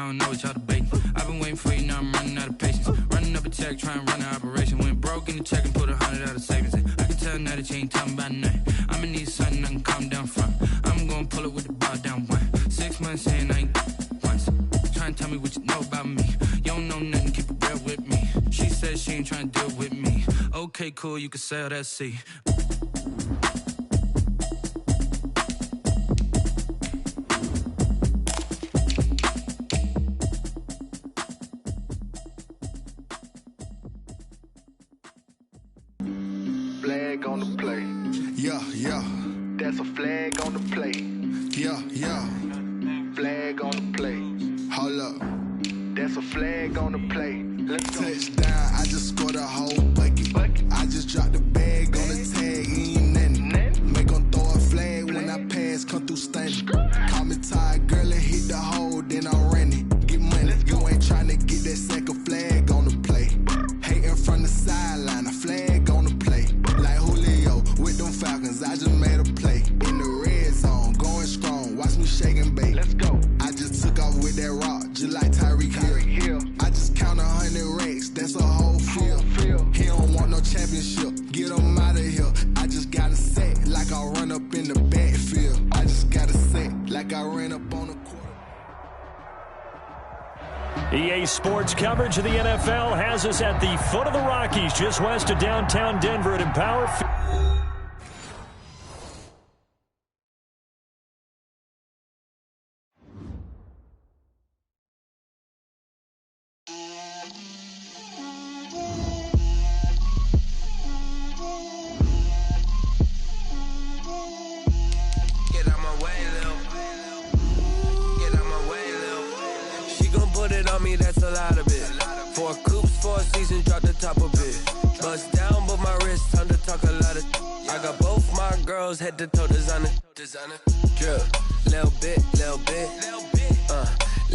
don't know what y'all debating. I've been waiting for you, now I'm running out of patience. Running up a check, trying to run an operation. Went broke in the check and put 100 out of savings in. I can tell now that you ain't talking about nothing. I'ma need something I can calm down from. I'm gonna pull it with the bar down one. 6 months in, I ain't once. Trying to tell me what you know about me. You don't know nothing, keep it real with me. She said she ain't trying to deal with me. Okay, cool, you can sell that seat. Flag on the play. Yeah, yeah. That's a flag on the play. Yeah, yeah. Flag on the play. Hold up. That's a flag on the play. Let's go. Touchdown, I just scored a whole bucket. I just dropped the bag on the tag, ain't nothing. Make 'em throw a flag when I pass, come through stunning. Call me tired, girl, and hit the hole, then I'm running. Get money, you ain't tryna get that second flag on the play. Hating from the sideline, a flag on the play. Like Julio with them Falcons, I just made a play. In the red zone, going strong, watch me shake and bake. Let's go. I just took off with that rock, just like Tyreek Hill. I just count 100 racks, that's a whole field. He don't want no championship, get him out of here. I just got a set, like I run up in the backfield. I just got a set, like I ran up on the court. EA Sports coverage of the NFL has us at the foot of the Rockies, just west of downtown Denver at Empower Field. That's a lot of it. 4 coops, 4 seasons, drop the top of it. Bust down, but my wrist, time to talk a lot of. I got both my girls head to toe designer. Drip, little bit.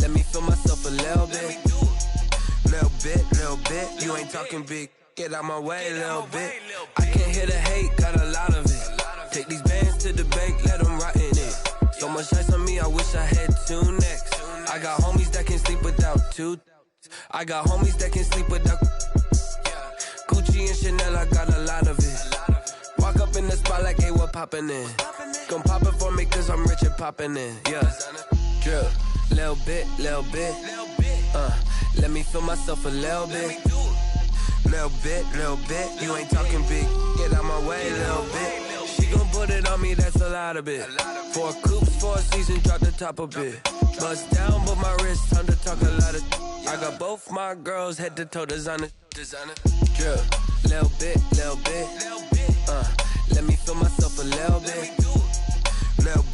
Let me feel myself a little bit. Little bit. You ain't talking big. Get out my way, little bit. I can't hear the hate, got a lot of it. Take these bands to the bank, let them rot in it. So much ice on me, I wish I had 2 necks. I got homies that can sleep without 2. I got homies that can sleep without Gucci and Chanel, I got a lot of it. Walk up in the spot like, hey, what poppin' in? Gon' pop it for me cause I'm rich and poppin' in. Yeah, drip, little bit. Let me feel myself a little bit. Little bit. You ain't talking big. Get out my way, little bit. She gon' put it on me, that's a lot of it. 4 coops, 4 seasons, drop the top a bit. Bust down, but my wrist, time to talk a lot of. I got both my girls head to toe designer. Drip, little bit. Let me feel myself a little bit. Little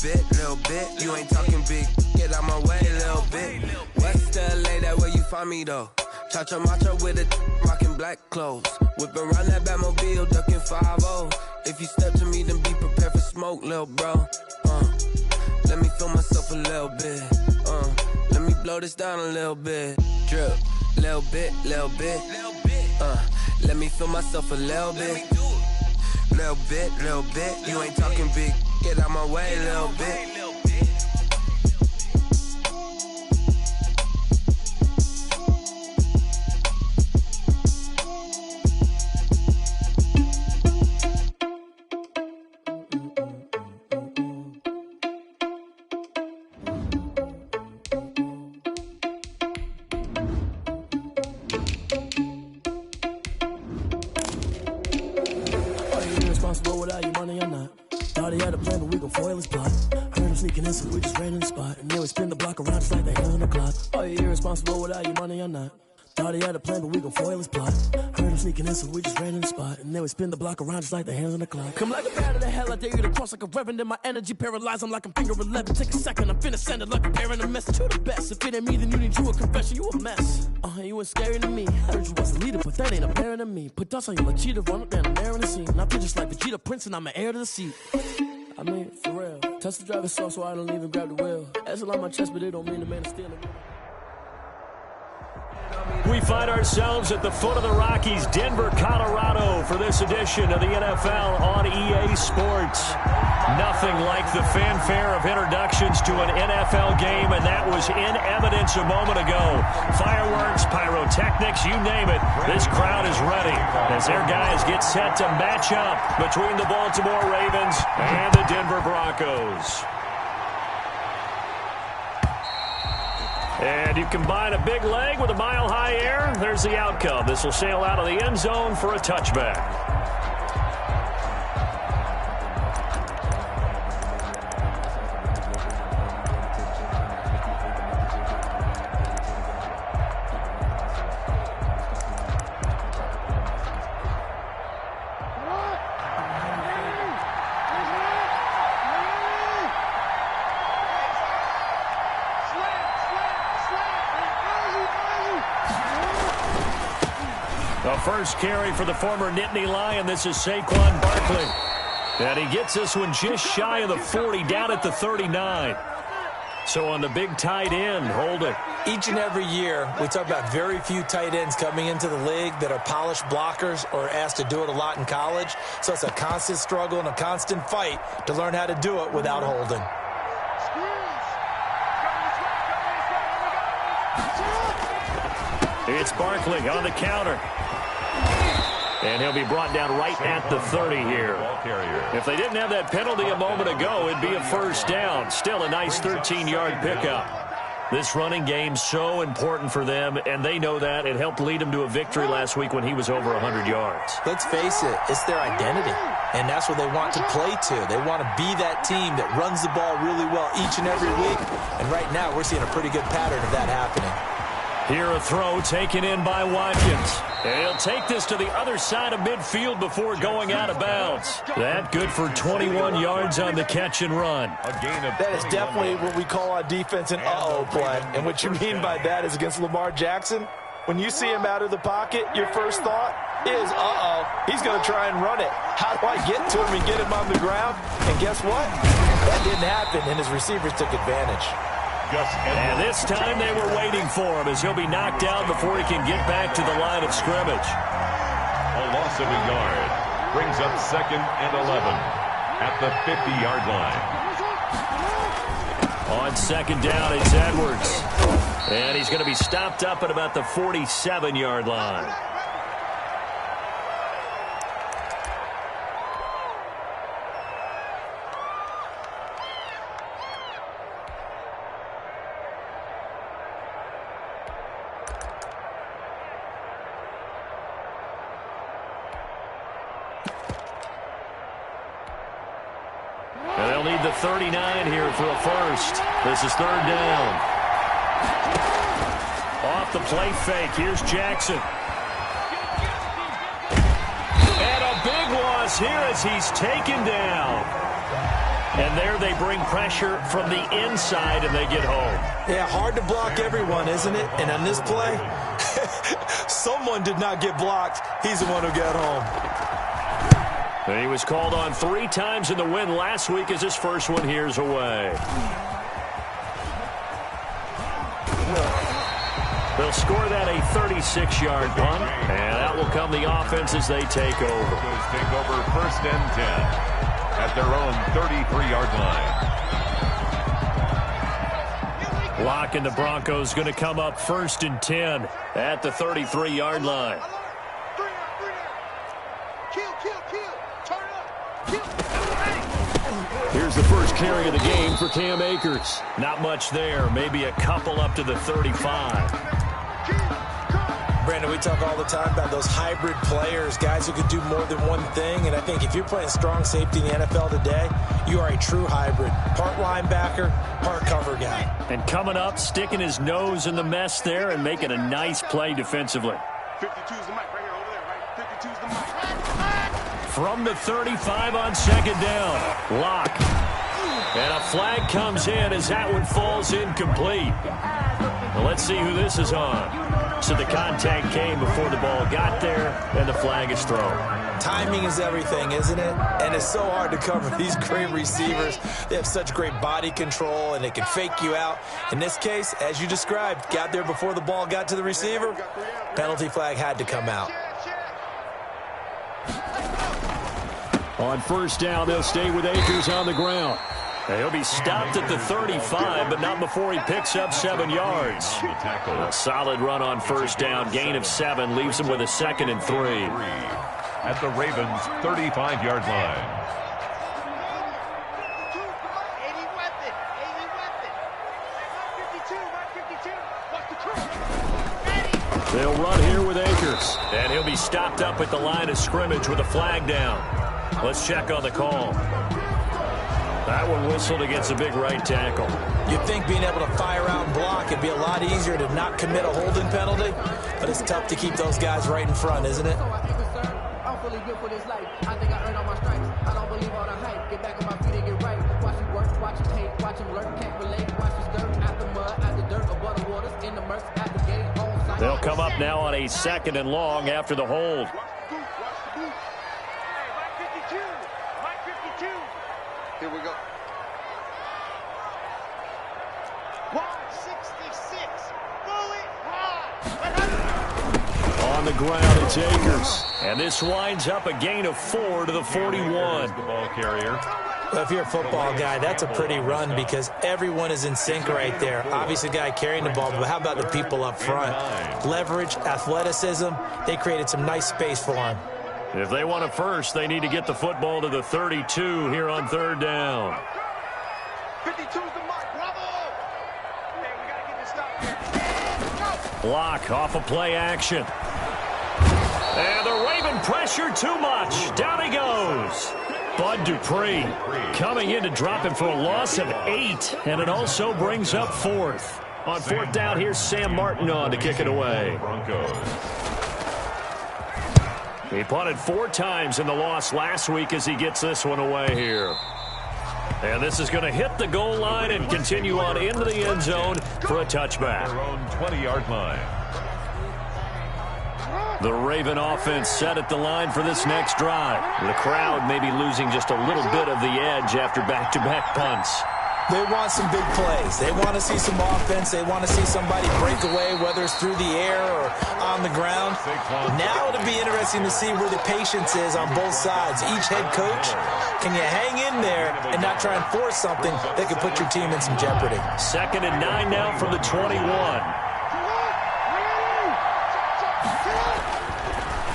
bit. You ain't talking big. Get out my way, little bit. West LA, that where you find me though. Cha-cha matcha with a rockin' black clothes. Whip around that Batmobile, ducking 5-0. If you step to me, then be prepared for smoke, lil' bro. Let me feel myself a little bit. Let me blow this down a little bit. Drip, little bit. Let me feel myself a little bit. Little bit. You ain't talking big. Get out my way, little bit. Without your money or not. Thought he had a plan, but we gon' foil his plot. Heard him sneaking in, so we just ran in the spot. And then we spin the block around just like the hands on the clock. Are you irresponsible without your money or not? Thought he had a plan, but we gon' foil his plot. Heard him sneaking in, so we just ran in the spot. And then we spin the block around just like the hands on the clock. Come like a bat of the hell, I dare you to cross like a reverend. In my energy paralyzed, I'm like I'm finger 11. Take a second, I'm finna send it like a parent a message. You the best, if it ain't me, then you need you a confession. You a mess, you ain't scary to me. Heard you was a leader, but that ain't apparent to me. Put dust on you like cheetah, run up down the air in the scene. I feel just like Vegeta Prince, and I'm an heir to the seat. I mean, for real. Touch the driver's soft, so I don't even grab the wheel. That's a lot on my chest, but it don't mean the man is stealing. We find ourselves at the foot of the Rockies, Denver, Colorado, for this edition of the NFL on EA Sports. Nothing like the fanfare of introductions to an NFL game, and that was in evidence a moment ago. Fireworks, pyrotechnics, you name it. This crowd is ready as their guys get set to match up between the Baltimore Ravens and the Denver Broncos. And you combine a big leg with a mile-high air, there's the outcome. This will sail out of the end zone for a touchback. The first carry for the former Nittany Lion. This is Saquon Barkley. And he gets this one just shy of the 40, down at the 39. So on the big tight end, hold it. Each and every year, we talk about very few tight ends coming into the league that are polished blockers or asked to do it a lot in college. So it's a constant struggle and a constant fight to learn how to do it without holding. It's Barkley on the counter. And he'll be brought down right at the 30 here. If they didn't have that penalty a moment ago, it'd be a first down. Still a nice 13-yard pickup. This running game's so important for them, and they know that. It helped lead them to a victory last week when he was over 100 yards. Let's face it, it's their identity, and that's what they want to play to. They want to be that team that runs the ball really well each and every week, and right now we're seeing a pretty good pattern of that happening. Here a throw taken in by Watkins. And he'll take this to the other side of midfield before going out of bounds. That good for 21 yards on the catch and run. That is definitely what we call on defense an uh-oh play. And what you mean by that is against Lamar Jackson, when you see him out of the pocket, your first thought is, uh-oh, he's going to try and run it. How do I get to him and get him on the ground? And guess what? That didn't happen, and his receivers took advantage. And this time they were waiting for him as he'll be knocked down before he can get back to the line of scrimmage. A loss of a yard brings up 2nd and 11 at the 50-yard line. On 2nd down, it's Edwards. And he's going to be stopped up at about the 47-yard line. And they'll need the 39 here for a first. This is 3rd down. Off the play fake. Here's Jackson. And a big loss here as he's taken down. And there they bring pressure from the inside and they get home. Yeah, hard to block everyone, isn't it? And on this play, someone did not get blocked. He's the one who got home. And he was called on 3 times in the win last week as his first one here's away. They'll score that a 36-yard punt, and that will come the offense as they take over. Take over 1st and 10 at their own 33-yard line. Locke and the Broncos going to come up 1st and 10 at the 33-yard line. Here's the first carry of the game for Cam Akers. Not much there, maybe a couple up to the 35. Brandon, we talk all the time about those hybrid players, guys who could do more than one thing. And I think if you're playing strong safety in the NFL today, you are a true hybrid. Part linebacker, part cover guy. And coming up, sticking his nose in the mess there and making a nice play defensively. 52's the mic right here, over there, right? 52's the mic. From the 35 on 2nd down, Locke. And a flag comes in as that one falls incomplete. Well, let's see who this is on. So the contact came before the ball got there, and the flag is thrown. Timing is everything, isn't it? And it's so hard to cover these great receivers. They have such great body control, and they can fake you out. In this case, as you described, got there before the ball got to the receiver. Penalty flag had to come out. On first down, they'll stay with Akers on the ground. And he'll be stopped at the 35, but not before he picks up 7 yards. A solid run on first down, gain of 7, leaves him with a 2nd and 3. At the Ravens' 35-yard line. They'll run here with Akers. And he'll be stopped up at the line of scrimmage with a flag down. Let's check on the call. That one whistled against a big right tackle. You'd think being able to fire out and block it'd be a lot easier to not commit a holding penalty, but it's tough to keep those guys right in front, isn't it? I'm fully good for this life. I think I earned all my stripes. I don't believe all the hype. Get back on my feet and get right. Watch him work, watch him hate, watch him lurk, can't relate. Watch him stir out the mud, out the dirt, above the waters, in the murks, at the gate, on site. They'll come up now on a 2nd and long after the hold. Here we go. 166. Fully high. On the ground, it's Akers. And this winds up a gain of 4 to the 41. The ball carrier. Well, if you're a football guy, that's a pretty run because everyone is in sync right there. Obviously, the guy carrying the ball, but how about the people up front? Leverage, athleticism, they created some nice space for him. If they want a first, they need to get the football to the 32 here on 3rd down. 52's the mark. Bravo. Man, we got to get this stop here. Block off of play action. And the Raven pressure too much. Down he goes. Bud Dupree coming in to drop him for a loss of 8. And it also brings up 4th. On 4th down, here's Sam Martin on to kick it away. Broncos. He punted 4 times in the loss last week as he gets this one away here. And this is going to hit the goal line and continue on into the end zone for a touchback. Their own 20-yard line. The Raven offense set at the line for this next drive. The crowd may be losing just a little bit of the edge after back-to-back punts. They want some big plays. They want to see some offense. They want to see somebody break away, whether it's through the air or on the ground. Now it'll be interesting to see where the patience is on both sides. Each head coach, can you hang in there and not try and force something that could put your team in some jeopardy? 2nd and 9 now from the 21.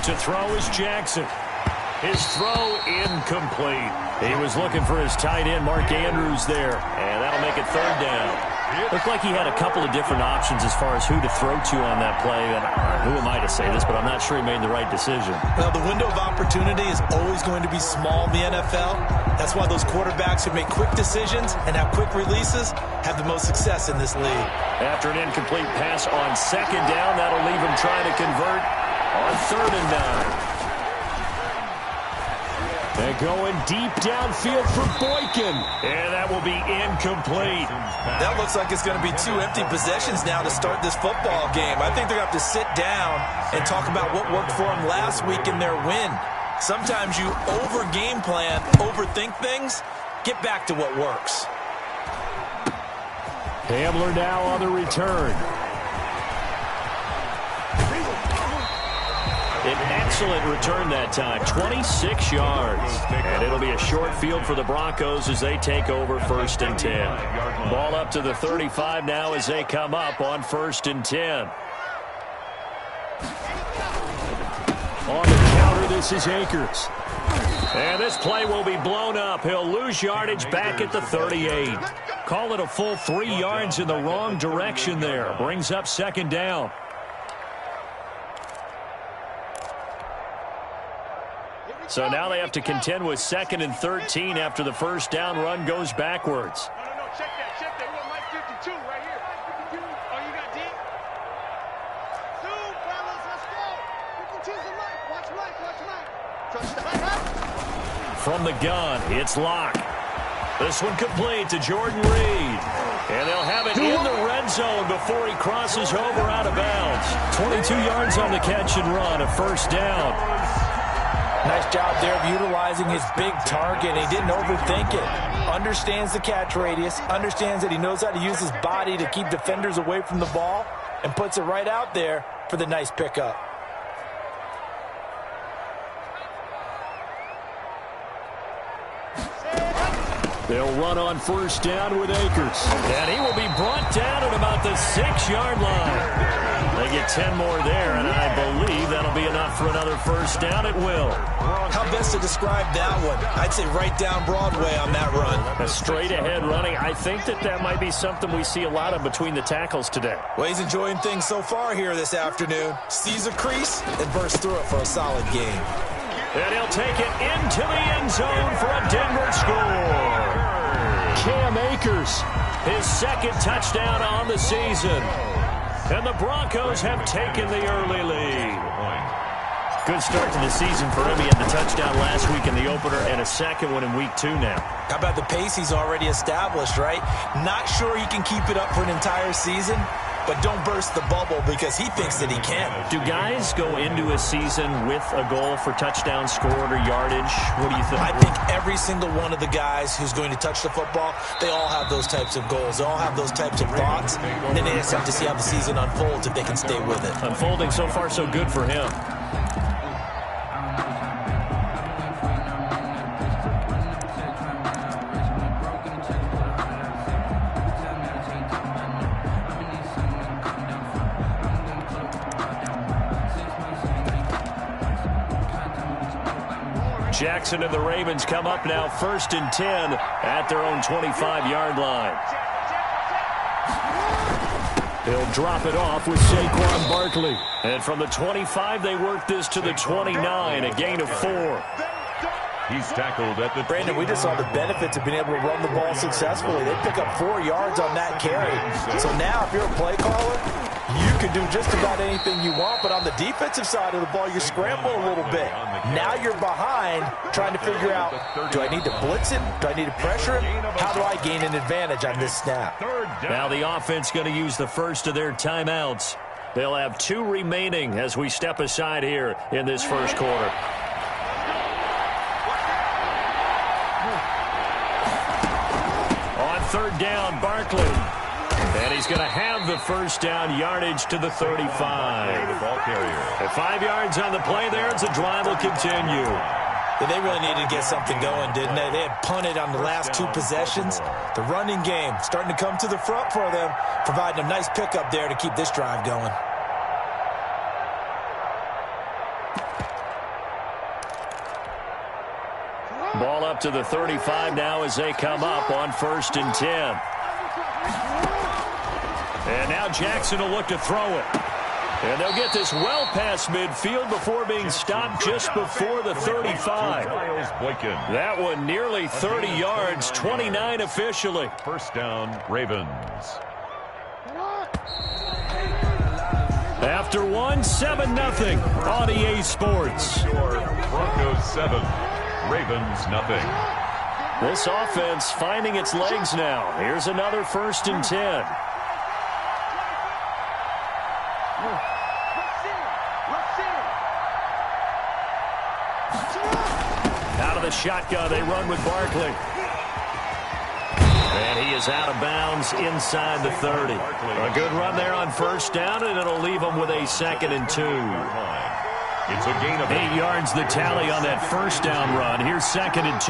To throw is Jackson. His throw incomplete. He was looking for his tight end, Mark Andrews, there. And that'll make it 3rd down. Looked like he had a couple of different options as far as who to throw to on that play. And who am I to say this, but I'm not sure he made the right decision. Well, the window of opportunity is always going to be small in the NFL. That's why those quarterbacks who make quick decisions and have quick releases have the most success in this league. After an incomplete pass on 2nd down, that'll leave him trying to convert on 3rd and 9. They're going deep downfield for Boykin. And that will be incomplete. That looks like it's going to be 2 empty possessions now to start this football game. I think they're going to have to sit down and talk about what worked for them last week in their win. Sometimes you over-game plan, overthink things. Get back to what works. Hamler now on the return. An excellent return that time, 26 yards. And it'll be a short field for the Broncos as they take over 1st and 10. Ball up to the 35 now as they come up on 1st and 10. On the counter, this is Akers. And this play will be blown up. He'll lose yardage back at the 38. Call it a full 3 yards in the wrong direction there. Brings up 2nd down. So now they have to contend with 2nd and 13 after the 1st down run goes backwards. No, check that. We want Mike 52 right here. 52. Oh, you got D? Zoom, fellas, let's go. 52's the Mike. Watch Mike. Touchdown. From the gun, it's Locke. This one complete to Jordan Reed. And they'll have it in the red zone before he crosses over out of bounds. 22 yards on the catch and run, a first down. Nice job there of utilizing his big target. He didn't overthink it. Understands the catch radius, understands that he knows how to use his body to keep defenders away from the ball, and puts it right out there for the nice pickup. They'll run on first down with Akers. And he will be brought down at about the 6-yard line. They get 10 more there, and I believe that'll be enough for another first down. It will. How best to describe that one? I'd say right down Broadway on that run. A straight-ahead running. I think that might be something we see a lot of between the tackles today. Well, he's enjoying things so far here this afternoon. Sees a crease and bursts through it for a solid game. And he'll take it into the end zone for a Denver score. Cam Akers, his second touchdown on the season. And the Broncos have taken the early lead. Good start to the season for him. He had the touchdown last week in the opener and a second one in week 2 now. How about the pace he's already established, right? Not sure he can keep it up for an entire season, but don't burst the bubble because he thinks that he can. Do guys go into a season with a goal for touchdown scored or yardage? What do you think? I think every single one of the guys who's going to touch the football, they all have those types of goals. They all have those types of thoughts. And then they just have to see how the season unfolds if they can stay with it. Unfolding so far so good for him. Jackson and the Ravens come up now 1st and 10 at their own 25-yard line. He'll drop it off with Saquon Barkley. And from the 25, they work this to the 29, a gain of 4. He's tackled at the... Brandon, we just saw the benefits of being able to run the ball successfully. They pick up 4 yards on that carry. So now, if you're a play caller, you can do just about anything you want, but on the defensive side of the ball, you scramble a little bit. Now you're behind trying to figure out, do I need to blitz him? Do I need to pressure him? How do I gain an advantage on this snap? Now the offense going to use the first of their timeouts. They'll have 2 remaining as we step aside here in this first quarter. On 3rd down, Barkley. And he's going to have the first down, yardage to the 35. The ball carrier. At 5 yards on the play there, as the drive will continue. Yeah, they really needed to get something going, didn't they? They had punted on the last 2 possessions. The running game starting to come to the front for them, providing a nice pickup there to keep this drive going. Ball up to the 35 now as they come up on 1st and 10. And now Jackson will look to throw it. And they'll get this well past midfield before being stopped just before the 35. That one nearly 30 yards, 29 officially. First down, Ravens. After 1, 7-0 on EA Sports. Broncos 7, Ravens nothing. This offense finding its legs now. Here's another 1st and 10. Out of the shotgun, they run with Barkley. And he is out of bounds inside the 30. A good run there on 1st down, and it'll leave them with a 2nd and 2. It's a gain of 8 yards the tally on that 1st down run. Here's 2nd and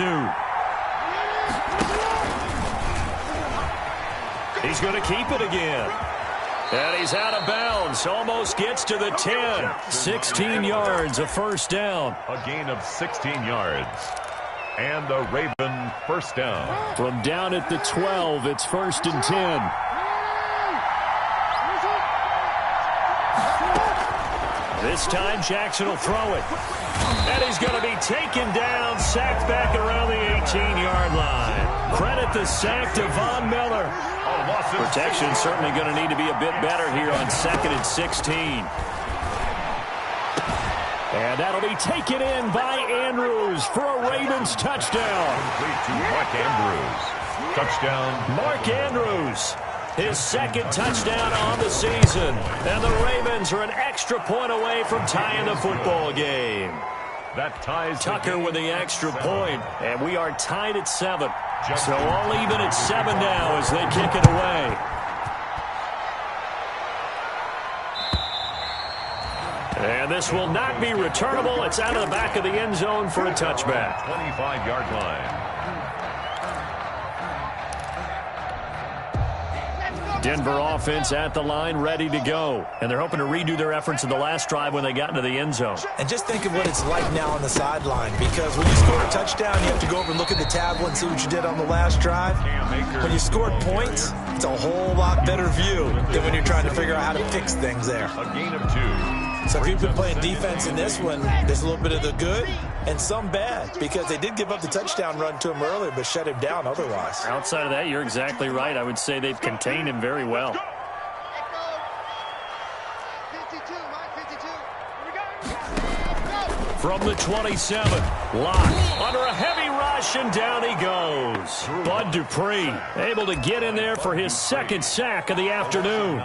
2. He's going to keep it again. And he's out of bounds. Almost gets to the 10. 16 yards, a 1st down. A gain of 16 yards. And the Raven first down. From down at the 12, it's 1st and 10. This time, Jackson will throw it. And he's going to be taken down, sacked back around the 18-yard line. Credit the sack to Von Miller. Protection certainly going to need to be a bit better here on 2nd and 16. And that'll be taken in by Andrews for a Ravens touchdown. Complete to Mark Andrews. Touchdown. Mark Andrews. his second touchdown on the season. And the Ravens are an extra point away from tying the football game. That ties Tucker with the extra point, and we are tied at 7. So all even at 7 now as they kick it away. And this will not be returnable. It's out of the back of the end zone for a touchback. 25-yard line. Denver offense at the line, ready to go. And they're hoping to redo their efforts in the last drive when they got into the end zone. And just think of what it's like now on the sideline, because when you score a touchdown, you have to go over and look at the tablet and see what you did on the last drive. When you scored points, it's a whole lot better view than when you're trying to figure out how to fix things there. A gain of 2. So if you've been playing defense in this one, there's a little bit of the good and some bad, because they did give up the touchdown run to him earlier, but shut him down otherwise. Outside of that, you're exactly right. I would say they've contained him very well. From the 27, Locke under a heavy rush, and down he goes. Bud Dupree able to get in there for his second sack of the afternoon.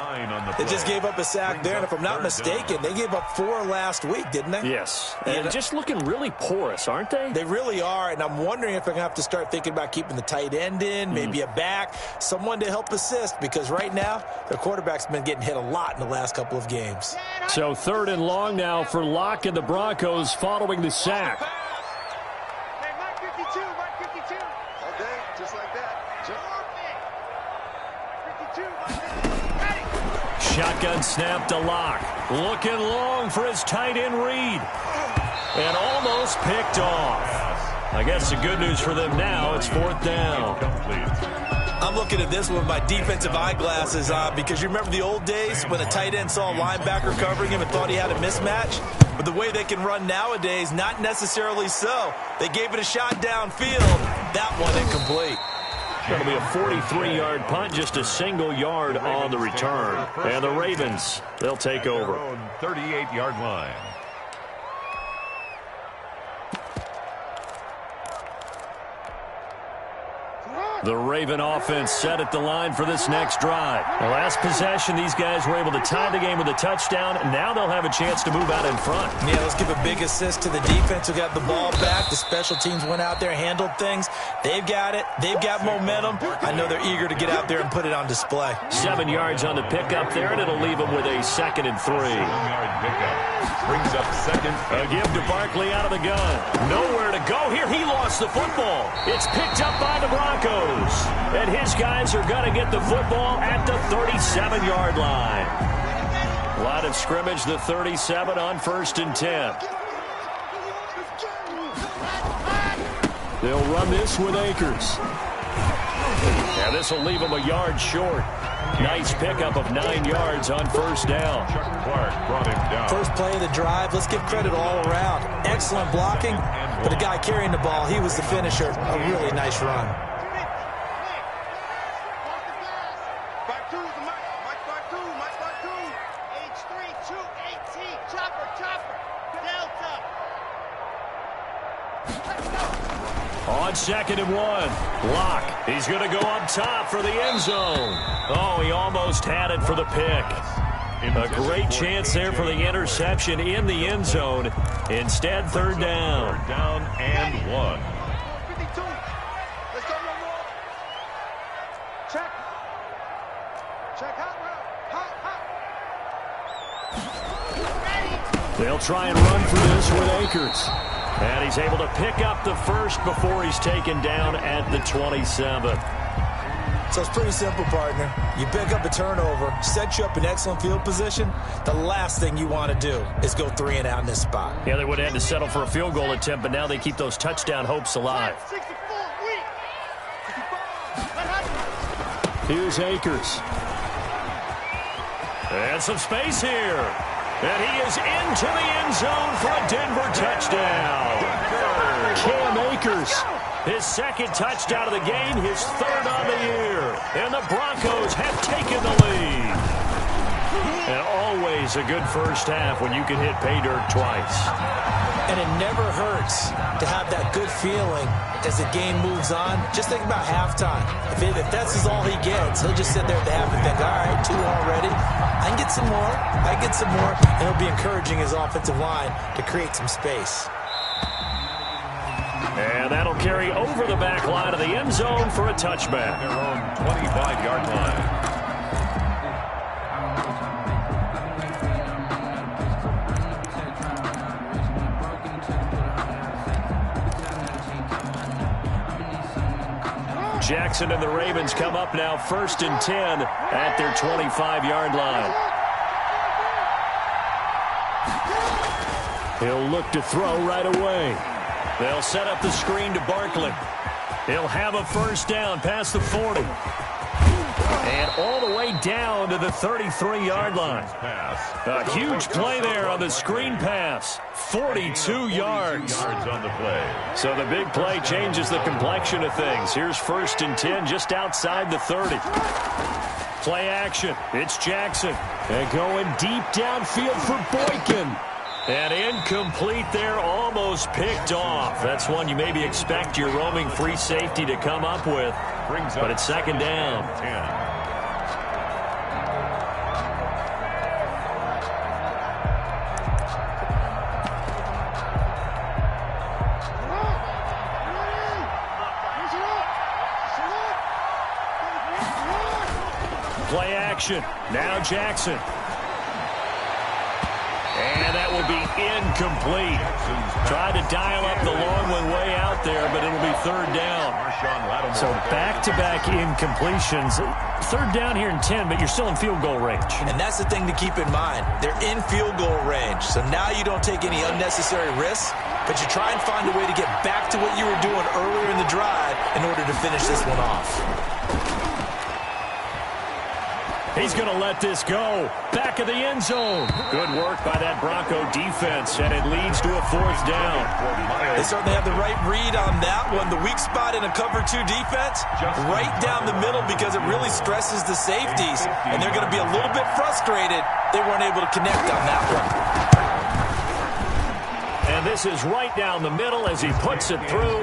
They just gave up a sack there, and if I'm not mistaken, they gave up 4 last week, didn't they? Yes, and just looking really porous, aren't they? They really are, and I'm wondering if they're going to have to start thinking about keeping the tight end in, maybe a back, someone to help assist, because right now, their quarterback's been getting hit a lot in the last couple of games. So 3rd and long now for Locke and the Broncos following the sack. Hey, Mike 52, Mike 52. Okay, just like that. Shotgun snap to Locke. Looking long for his tight end read. And almost picked off. I guess the good news for them now, it's 4th down. I'm looking at this one with my defensive eyeglasses on, because you remember the old days when a tight end saw a linebacker covering him and thought he had a mismatch? But the way they can run nowadays, not necessarily so. They gave it a shot downfield. That one incomplete. Going to be a 43-yard punt, just a single yard on the return. And the Ravens, they'll take over. 38-yard line. The Raven offense set at the line for this next drive. The last possession, these guys were able to tie the game with a touchdown. Now they'll have a chance to move out in front. Yeah, let's give a big assist to the defense who got the ball back. The special teams went out there, handled things. They've got it. They've got momentum. I know they're eager to get out there and put it on display. 7 yards on the pickup there, and it'll leave them with a 2nd and 3. 7-yard pickup. Brings up 2nd. A give to Barkley out of the gun. Nowhere to go here. He lost the football. It's picked up by the Broncos. And his guys are going to get the football at the 37-yard line. Line of scrimmage, the 37 on 1st and 10. They'll run this with Akers. Now this will leave him a yard short. Nice pickup of 9 yards on 1st down. Chuck Clark brought him down. First play of the drive. Let's give credit all around. Excellent blocking, but the guy carrying the ball, he was the finisher. A really nice run. On 2nd and 1, Locke. He's going to go up top for the end zone. Oh, he almost had it for the pick. A great chance there for the interception in the end zone. Instead, 3rd down. 3rd down and 1. 52. Let's go one more. Check. Check hot route. Hot. They'll try and run for this with Akers. And he's able to pick up the first before he's taken down at the 27. So it's pretty simple, partner. You pick up a turnover, set you up in excellent field position. The last thing you want to do is go 3 and out in this spot. Yeah, they would have had to settle for a field goal attempt, but now they keep those touchdown hopes alive. Here's Akers. And some space here. And he is into the end zone for a Denver touchdown. Cam Akers, his 2nd touchdown of the game, his 3rd on the year. And the Broncos have taken the lead. And always a good first half when you can hit pay dirt twice. And it never hurts to have that good feeling as the game moves on. Just think about halftime. If that's all he gets, he'll just sit there at the half and think, all right, 2 already. I can get some more. I get some more. And he'll be encouraging his offensive line to create some space. And that'll carry over the back line of the end zone for a touchback. Their own 25-yard line. Jackson and the Ravens come up now 1st and 10 at their 25-yard line. He'll look to throw right away. They'll set up the screen to Barkley. He'll have a first down past the 40. And all the way down to the 33-yard line. A huge play there on the screen pass. 42 yards. On the play. So the big play changes the complexion of things. Here's 1st and 10 just outside the 30. Play action. It's Jackson. And going deep downfield for Boykin. And incomplete there, almost picked off. That's one you maybe expect your roaming free safety to come up with. But it's 2nd down. 10. Play action. Now Jackson. And that will be incomplete. Tried to dial up the long one way out there, but it'll be 3rd down. So back-to-back incompletions. 3rd down here in 10, but you're still in field goal range. And that's the thing to keep in mind. They're in field goal range. So now you don't take any unnecessary risks, but you try and find a way to get back to what you were doing earlier in the drive in order to finish this one off. He's going to let this go. Back of the end zone. Good work by that Bronco defense, and it leads to a 4th down. They certainly have the right read on that one. The weak spot in a cover 2 defense, right down the middle because it really stresses the safeties, and they're going to be a little bit frustrated they weren't able to connect on that one. And this is right down the middle as he puts it through,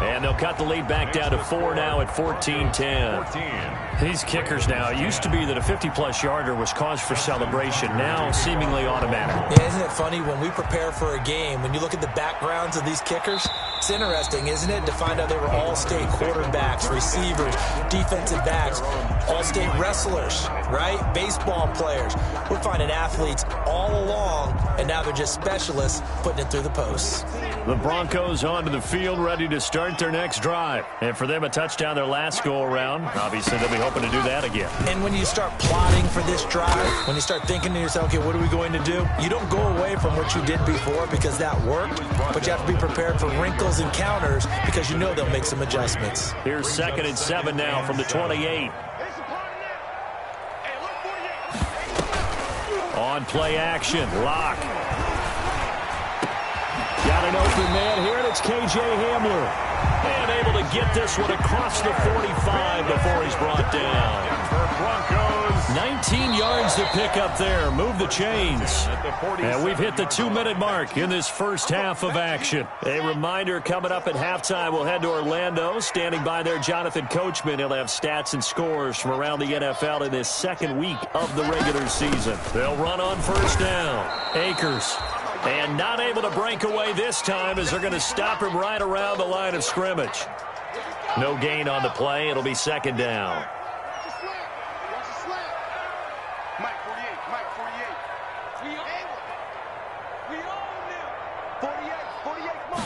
and they'll cut the lead back down to 4 now at 14-10. These kickers now, it used to be that a 50-plus yarder was cause for celebration. Now seemingly automatic. Yeah, isn't it funny when we prepare for a game, when you look at the backgrounds of these kickers, it's interesting, isn't it, to find out they were all-state quarterbacks, receivers, defensive backs, all-state wrestlers, right? Baseball players. We're finding athletes all along, and now they're just specialists putting it through the posts. The Broncos onto the field, ready to start their next drive. And for them, a touchdown their last go-around. Obviously, they'll be hoping to do that again. And when you start plotting for this drive, when you start thinking to yourself, okay, what are we going to do? You don't go away from what you did before because that worked, but you have to be prepared for wrinkles and counters because you know they'll make some adjustments. Here's 2nd and 7 now from the 28. On play action, Lock. Got an open man here, and it's K.J. Hamler. And able to get this one across the 45 before he's brought down. 19 yards to pick up there. Move the chains. And we've hit the 2-minute mark in this first half of action. A reminder coming up at halftime, we'll head to Orlando. Standing by there, Jonathan Coachman. He'll have stats and scores from around the NFL in this 2nd week of the regular season. They'll run on 1st down. Akers. And not able to break away this time as they're going to stop him right around the line of scrimmage. No gain on the play. It'll be 2nd down. Mike 48, Mike 48. We own them. 48, come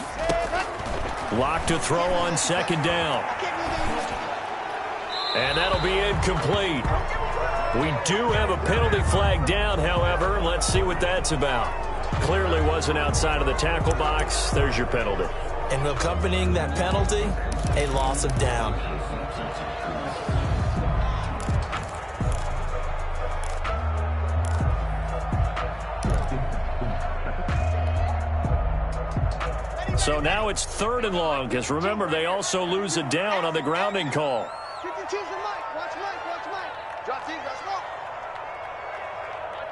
on. Lock to throw on 2nd down. And that'll be incomplete. We do have a penalty flag down, however. Let's see what that's about. Clearly wasn't outside of the tackle box. There's your penalty. And accompanying that penalty, a loss of down. So now it's 3rd and long, because remember, they also lose a down on the grounding call. 52's the Mike. Watch Mike, watch Mike. Drop team, let's go.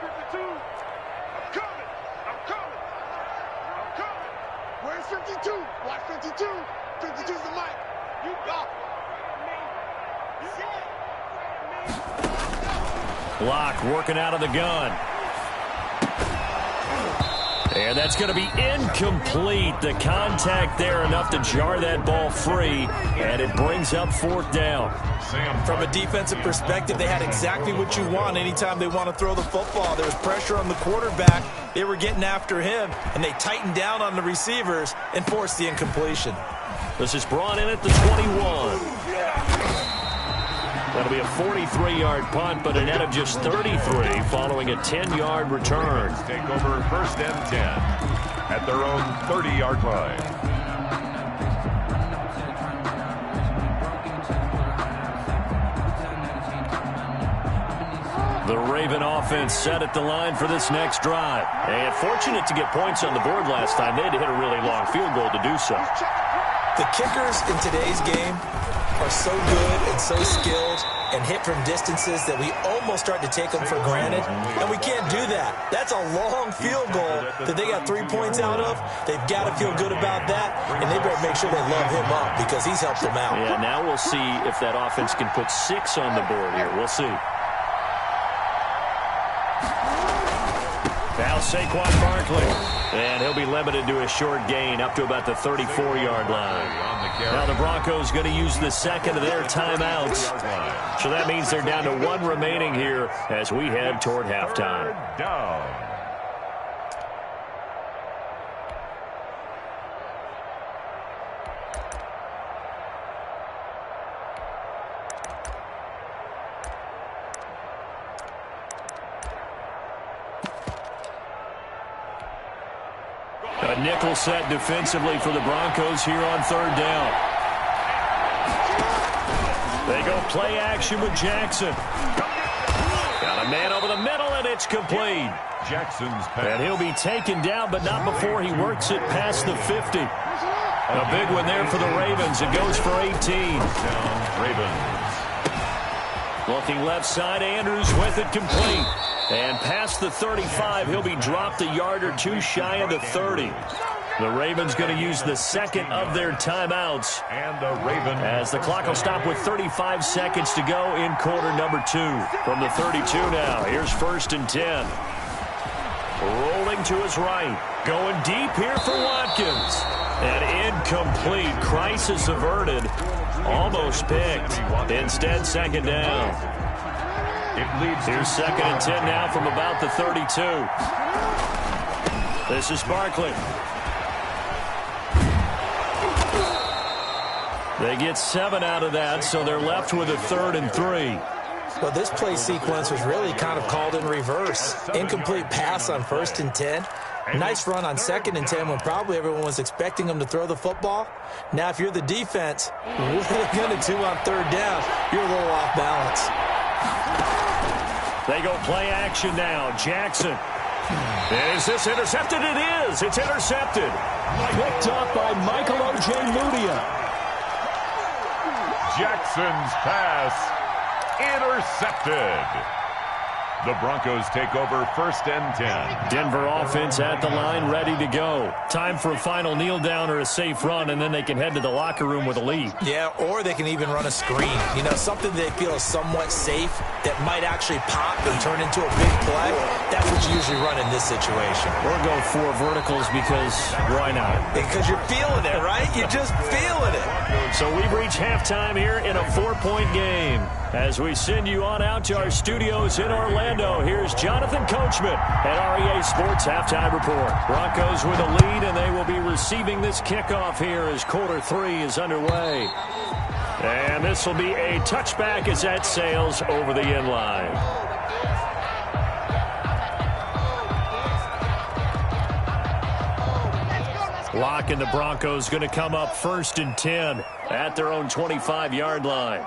52. I'm coming. I'm coming. I'm coming. 52. Watch 52. 52's the mic. You got it. Block working out of the gun. And that's going to be incomplete. The contact there enough to jar that ball free, and it brings up 4th down. From a defensive perspective, they had exactly what you want anytime they want to throw the football. There was pressure on the quarterback. They were getting after him, and they tightened down on the receivers and forced the incompletion. This is brought in at the 21. That'll be a 43-yard punt, but a net of just 33 following a 10-yard return. Take over 1st and 10 at their own 30-yard line. The Raven offense set at the line for this next drive. And fortunate to get points on the board last time. They had to hit a really long field goal to do so. The kickers in today's game are so good and so skilled and hit from distances that we almost start to take them for granted, and we can't do that. That's a long field goal that they got 3 points out of. They've got to feel good about that, and they better make sure they love him up because he's helped them out. Yeah, now we'll see if that offense can put 6 on the board here. We'll see. Now Saquon Barkley, and he'll be limited to a short gain up to about the 34-yard line. Now the Broncos going to use the second of their timeouts. So that means they're down to 1 remaining here as we head toward halftime. Down. A nickel set defensively for the Broncos here on 3rd down. They go play action with Jackson. Got a man over the middle, and it's complete. Jackson's pass. And he'll be taken down, but not before he works it past the 50. A big one there for the Ravens. It goes for 18. Down, Ravens. Looking left side, Andrews with it complete. And past the 35, he'll be dropped a yard or 2 shy of the 30. The Ravens going to use the second of their timeouts. And the Ravens. As the clock will stop with 35 seconds to go in quarter number 2. From the 32 now, here's 1st and 10. Rolling to his right. Going deep here for Watkins. And incomplete. Crisis averted. Almost picked. Instead, 2nd down. Here's 2nd and 10 now from about the 32. This is Barkley. They get 7 out of that, so they're left with a 3rd and 3. Well, this play sequence was really kind of called in reverse. Incomplete pass on 1st and 10. Nice run on 2nd and 10 when probably everyone was expecting them to throw the football. Now, if you're the defense, what are they going to do on 3rd down? You're a little off balance. They go play action now. Jackson. Is this intercepted? It is. It's intercepted. Picked up by Michael Ojemudia. Jackson's pass intercepted. The Broncos take over 1st and 10. Denver offense at the line, ready to go. Time for a final kneel down or a safe run, and then they can head to the locker room with a lead. Yeah, or they can even run a screen. You know, something they feel is somewhat safe that might actually pop and turn into a big play. That's what you usually run in this situation. Or go 4 verticals because why not? Because you're feeling it, right? You're just feeling it. So we've reached halftime here in a 4-point game. As we send you on out to our studios in Orlando, here's Jonathan Coachman at REA Sports Halftime Report. Broncos with a lead, and they will be receiving this kickoff here as quarter 3 is underway. And this will be a touchback as that sails over the end line. Locke and the Broncos going to come up 1st and 10 at their own 25-yard line.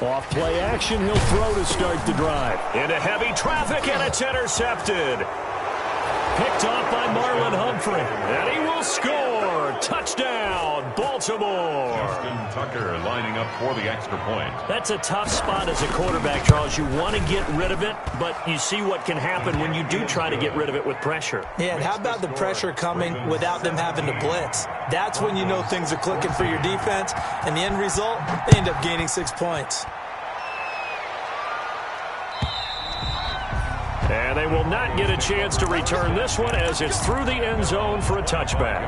Off play action, he'll throw to start the drive. Into heavy traffic, and it's intercepted. Picked off by Marlon Humphrey, and he will score. score. Touchdown, Baltimore. Justin Tucker lining up for the extra point. That's a tough spot as a quarterback, Charles. You want to get rid of it, but you see what can happen when you do try to get rid of it with pressure. Yeah, and how about the pressure coming without them having to blitz? That's when you know things are clicking for your defense, and the end result, they end up gaining 6 points. And they will not get a chance to return this one as it's through the end zone for a touchback.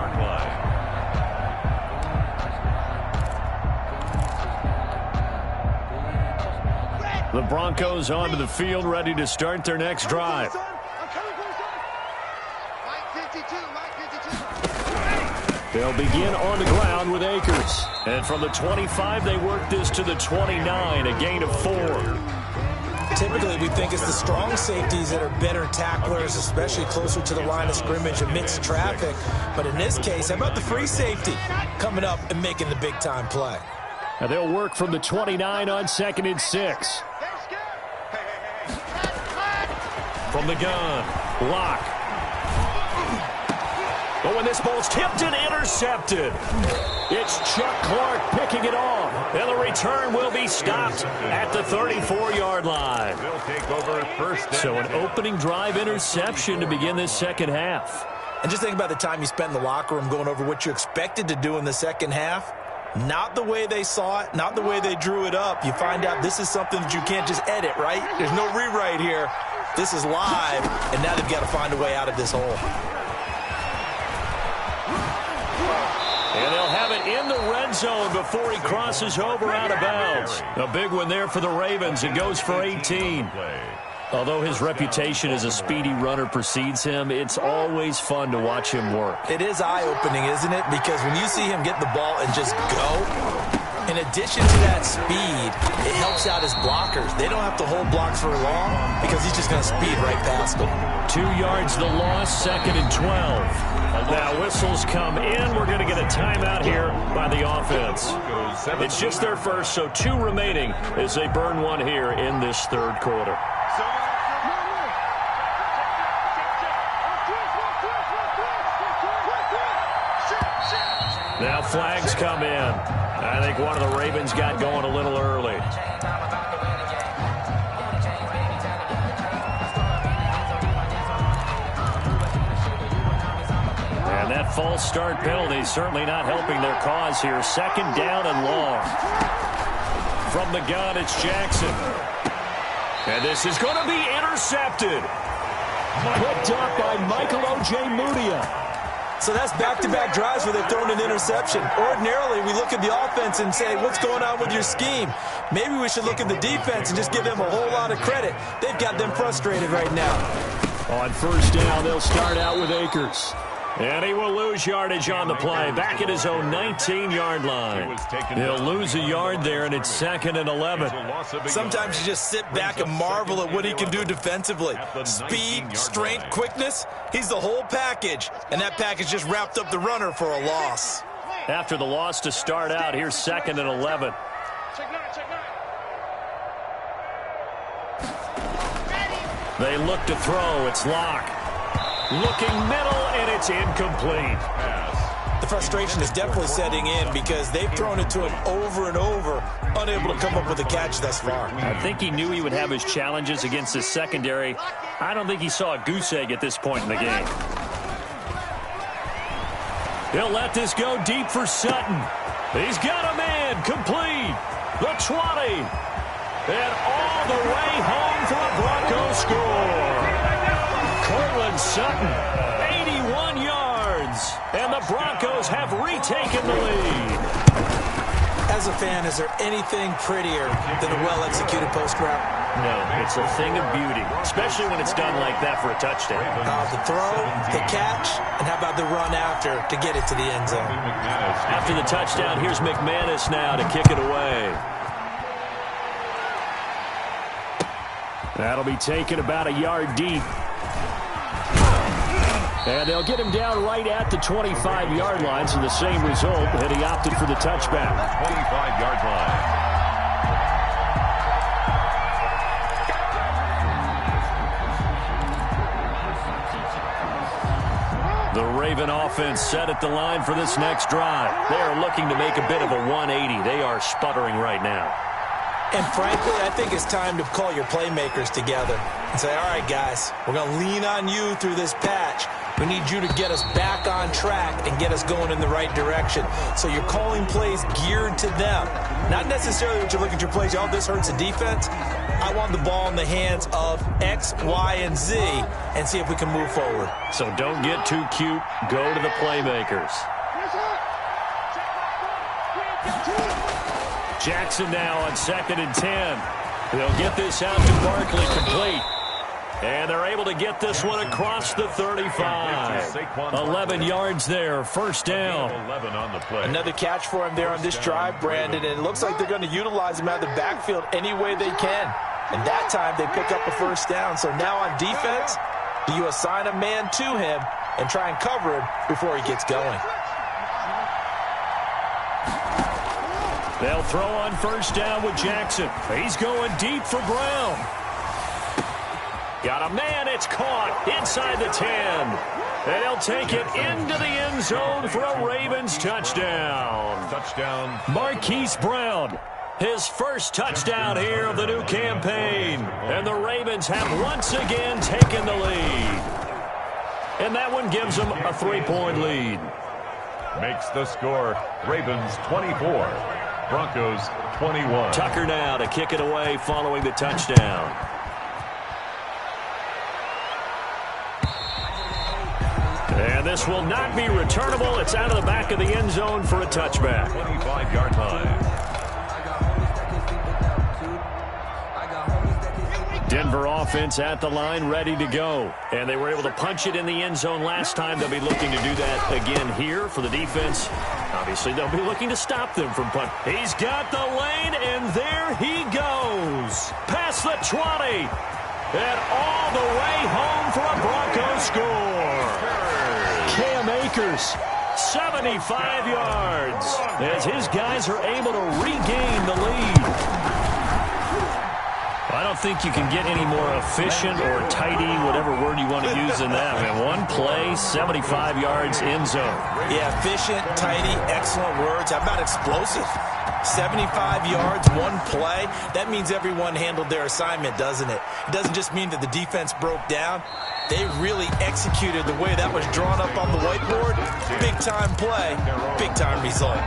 The Broncos onto the field, ready to start their next drive. They'll begin on the ground with Akers. And from the 25, they work this to the 29, a gain of 4. Typically, we think it's the strong safeties that are better tacklers, especially closer to the line of scrimmage amidst traffic. But in this case, how about the free safety coming up and making the big-time play? And they'll work from the 29 on 2nd and 6. From the gun, Lock. But when this ball's tipped and intercepted, it's Chuck Clark picking it off. And the return will be stopped at the 34-yard line. They'll take over first. So an opening drive interception to begin this second half. And just think about the time you spent in the locker room going over what you expected to do in the second half. Not the way they saw it, not the way they drew it up. You find out this is something that you can't just edit, right? There's no rewrite here. This is live, and now they've got to find a way out of this hole. And they'll have it in the red zone before he crosses over out of bounds. A big one there for the Ravens. It goes for 18. Although his reputation as a speedy runner precedes him, it's always fun to watch him work. It is eye-opening, isn't it? Because when you see him get the ball and just go, in addition to that speed, it helps out his blockers. They don't have to hold blocks for long because he's just going to speed right past them. 2 yards the loss, 2nd and 12. Now whistles come in. We're going to get a timeout here by the offense. It's just their first, so 2 remaining as they burn one here in this third quarter. Now flags come in. I think one of the Ravens got going a little early. And that false start penalty certainly not helping their cause here. 2nd down and long. From the gun, it's Jackson. And this is going to be intercepted. Picked up by Michael O.J. Mudia. So that's back-to-back drives where they've thrown an interception. Ordinarily, we look at the offense and say, what's going on with your scheme? Maybe we should look at the defense and just give them a whole lot of credit. They've got them frustrated right now. On first down, they'll start out with Akers. And he will lose yardage on the play. Back at his own 19-yard line. He'll lose a yard there, and it's 2nd and 11. Sometimes you just sit back and marvel at what he can do defensively. Speed, strength, quickness. He's the whole package. And that package just wrapped up the runner for a loss. After the loss to start out, here's 2nd and 11. They look to throw. It's Lock. Looking middle, and it's incomplete. The frustration is definitely setting in because they've thrown it to him over and over, unable to come up with a catch thus far. I think he knew he would have his challenges against his secondary. I don't think he saw a goose egg at this point in the game. He'll let this go deep for Sutton. He's got a man, complete. The 20. And all the way home for a Broncos score. Cortland Sutton, 81 yards, and the Broncos have retaken the lead. As a fan, is there anything prettier than a well-executed post route? No, it's a thing of beauty, especially when it's done like that for a touchdown. The throw, the catch, and how about the run after to get it to the end zone? After the touchdown, here's McManus now to kick it away. That'll be taken about a yard deep. And they'll get him down right at the 25-yard line, so the same result, and he opted for the touchback. 25-yard line. The Raven offense set at the line for this next drive. They are looking to make a bit of a 180. They are sputtering right now. And frankly, I think it's time to call your playmakers together and say, all right, guys, we're going to lean on you through this patch. We need you to get us back on track and get us going in the right direction. So you're calling plays geared to them. Not necessarily that you look at your plays, oh, this hurts the defense. I want the ball in the hands of X, Y, and Z and see if we can move forward. So don't get too cute. Go to the playmakers. Jackson now on 2nd and 10. They'll get this out to Barkley complete. And they're able to get this one across the 35. 11 yards there, first down. 11 on the play. Another catch for him there on this drive, Brandon, and it looks like they're going to utilize him out of the backfield any way they can. And that time they pick up a first down. So now on defense, do you assign a man to him and try and cover him before he gets going? They'll throw on first down with Jackson. He's going deep for Brown. Got a man, it's caught inside the 10. And he'll take it into the end zone for a Ravens touchdown. Touchdown. Marquise Brown, his first touchdown here of the new campaign. And the Ravens have once again taken the lead. And that one gives them a 3-point lead. Makes the score Ravens 24, Broncos 21. Tucker now to kick it away following the touchdown. And this will not be returnable. It's out of the back of the end zone for a touchback. 25-yard line. Denver offense at the line, ready to go. And they were able to punch it in the end zone last time. They'll be looking to do that again here for the defense. Obviously, they'll be looking to stop them from punting. He's got the lane, and there he goes. Past the 20. And all the way home for a Broncos score. Cam Akers, 75 yards, as his guys are able to regain the lead. I don't think you can get any more efficient or tidy, whatever word you want to use in that. Man, one play, 75 yards, end zone. Yeah, efficient, tidy, excellent words. How about explosive? 75 yards, one play. That means everyone handled their assignment, doesn't it? It doesn't just mean that the defense broke down. They really executed the way that was drawn up on the whiteboard. Big-time play, big-time result.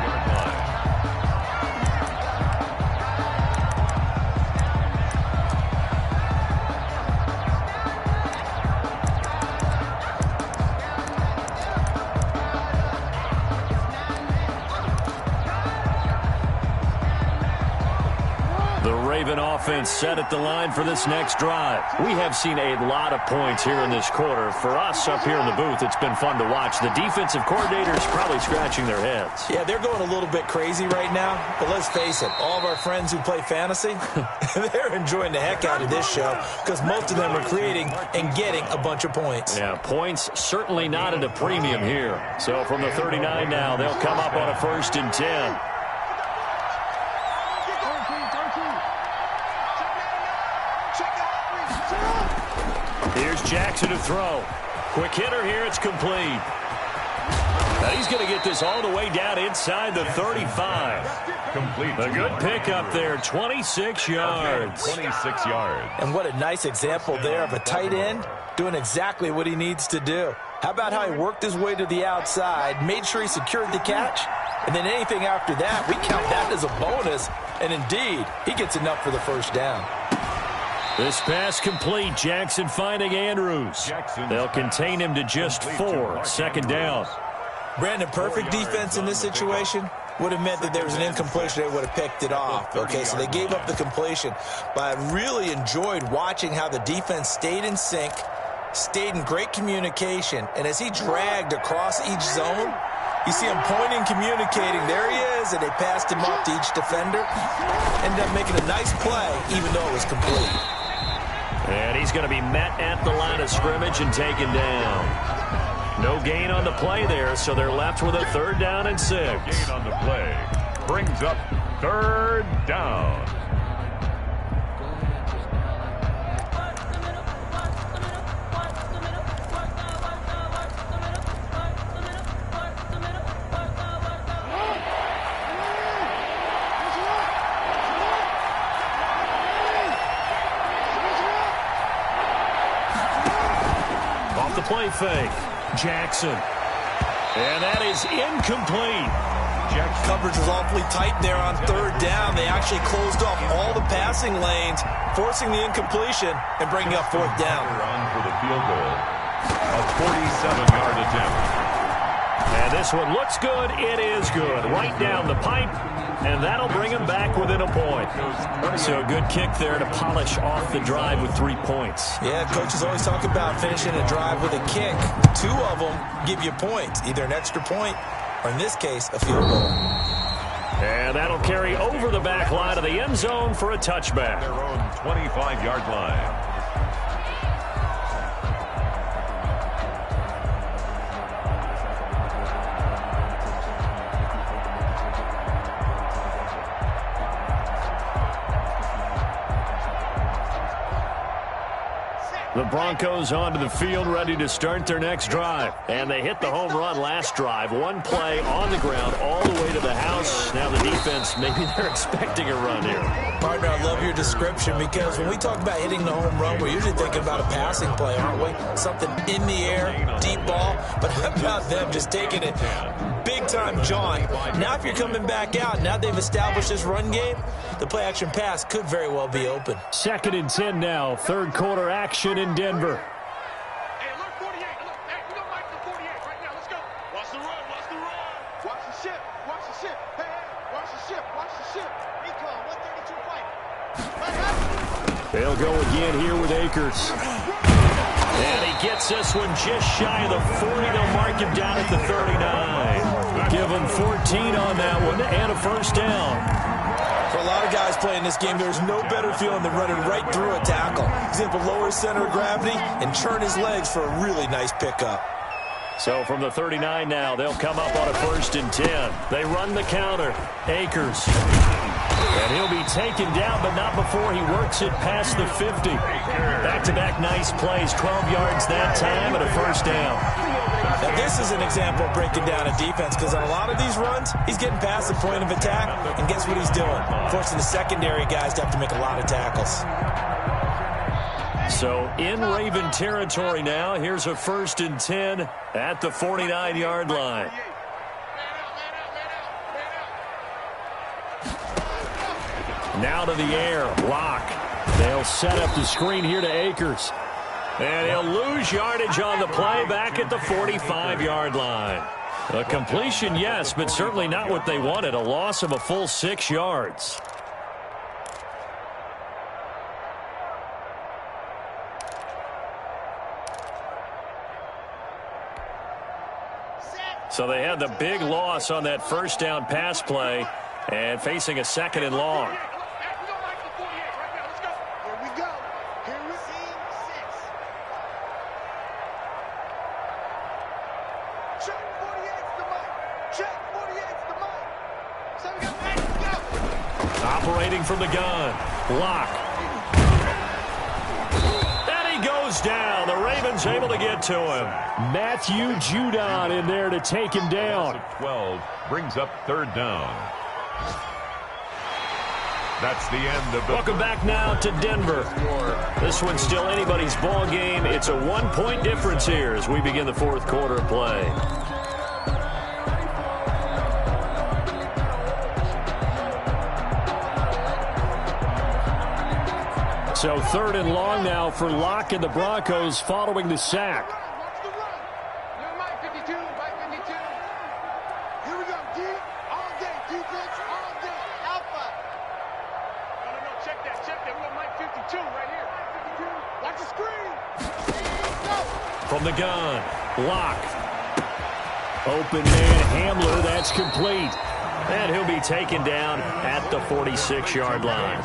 Raven offense set at the line for this next drive. We have seen a lot of points here in this quarter. For us up here in the booth, it's been fun to watch. The defensive coordinators probably scratching their heads. Yeah, they're going a little bit crazy right now, but let's face it, all of our friends who play fantasy, they're enjoying the heck out of this show because most of them are creating and getting a bunch of points. Yeah, points certainly not at a premium here. So from the 39 now, they'll come up on a 1st and 10. Here's Jackson to throw. Quick hitter here, it's complete. Now he's going to get this all the way down inside the 35. Complete. A good pickup there, 26 yards. 26 yards. And what a nice example there of a tight end doing exactly what he needs to do. How about how he worked his way to the outside, made sure he secured the catch, and then anything after that, we count that as a bonus. And indeed, he gets enough for the first down. This pass complete. Jackson finding Andrews. They'll contain him to just 4. 2nd down. Brandon, perfect defense in this situation would have meant that there was an incompletion. They would have picked it off. Okay, so they gave up the completion. But I really enjoyed watching how the defense stayed in sync, stayed in great communication. And as he dragged across each zone, you see him pointing, communicating. There he is, and they passed him off to each defender. Ended up making a nice play, even though it was complete. And he's going to be met at the line of scrimmage and taken down. No gain on the play there, so they're left with a 3rd down and 6. Gain on the play brings up 3rd down. play fake. Jackson. And that is incomplete. Coverage was awfully tight there on third down. They actually closed off all the passing lanes, forcing the incompletion and bringing up fourth down. On for the field goal. A 47-yard attempt. And this one looks good. It is good. Right down the pipe. And that'll bring him back within a point. So a good kick there to polish off the drive with 3 points. Yeah, coaches always talk about finishing a drive with a kick. 2 of them give you points, either an extra point or, in this case, a field goal. And that'll carry over the back line of the end zone for a touchback. Their own 25-yard line. The Broncos onto the field, ready to start their next drive. And they hit the home run last drive. One play on the ground all the way to the house. Now the defense, maybe they're expecting a run here. Partner, I love your description because when we talk about hitting the home run, we're usually thinking about a passing play, aren't we? Something in the air, deep ball. But how about them just taking it big-time John? Now if you're coming back out, now they've established this run game, the play-action pass could very well be open. 2nd and 10 now. Third quarter action in Denver. Hey, look, 48. Look, hey, we don't like the 48 right now. Let's go. Watch the run. Watch the run. Watch the ship. Watch the ship. Hey, hey, watch the ship. Watch the ship. Income, 132 fight. They'll go again here with Akers. And he gets this one just shy of the 40. They'll mark him down at the 39. Give him 14 on that one and a first down. For a lot of guys playing this game, there's no better feeling than running right through a tackle. He's able to lower his center of gravity and churn his legs for a really nice pickup. So from the 39 now, they'll come up on a 1st and 10. They run the counter. Akers. And he'll be taken down, but not before he works it past the 50. Back-to-back nice plays, 12 yards that time and a first down. Now, this is an example of breaking down a defense because on a lot of these runs, he's getting past the point of attack, and guess what he's doing? Forcing the secondary guys to have to make a lot of tackles. So in Raven territory now, here's a 1st and 10 at the 49-yard line. Now to the air, Locke. They'll set up the screen here to Akers. And he'll lose yardage on the play back at the 45-yard line. A completion, yes, but certainly not what they wanted. A loss of a full 6 yards. So they had the big loss on that first down pass play and facing a 2nd and long. Operating from the gun, Locke. And he goes down. The Ravens able to get to him. Matthew Judon in there to take him down. 12 brings up 3rd down. That's the end of the... Welcome back now to Denver. This one's still anybody's ball game. It's a 1-point difference here as we begin the 4th quarter of play. So 3rd and long now for Locke and the Broncos following the sack. Here we go, D. All day, defense, all day. Alpha. No, check that. We got Mike 52 right here. 52. Watch the screen. Go. From the gun, Locke. Open man, Hamler, that's complete. And he'll be taken down at the 46-yard line.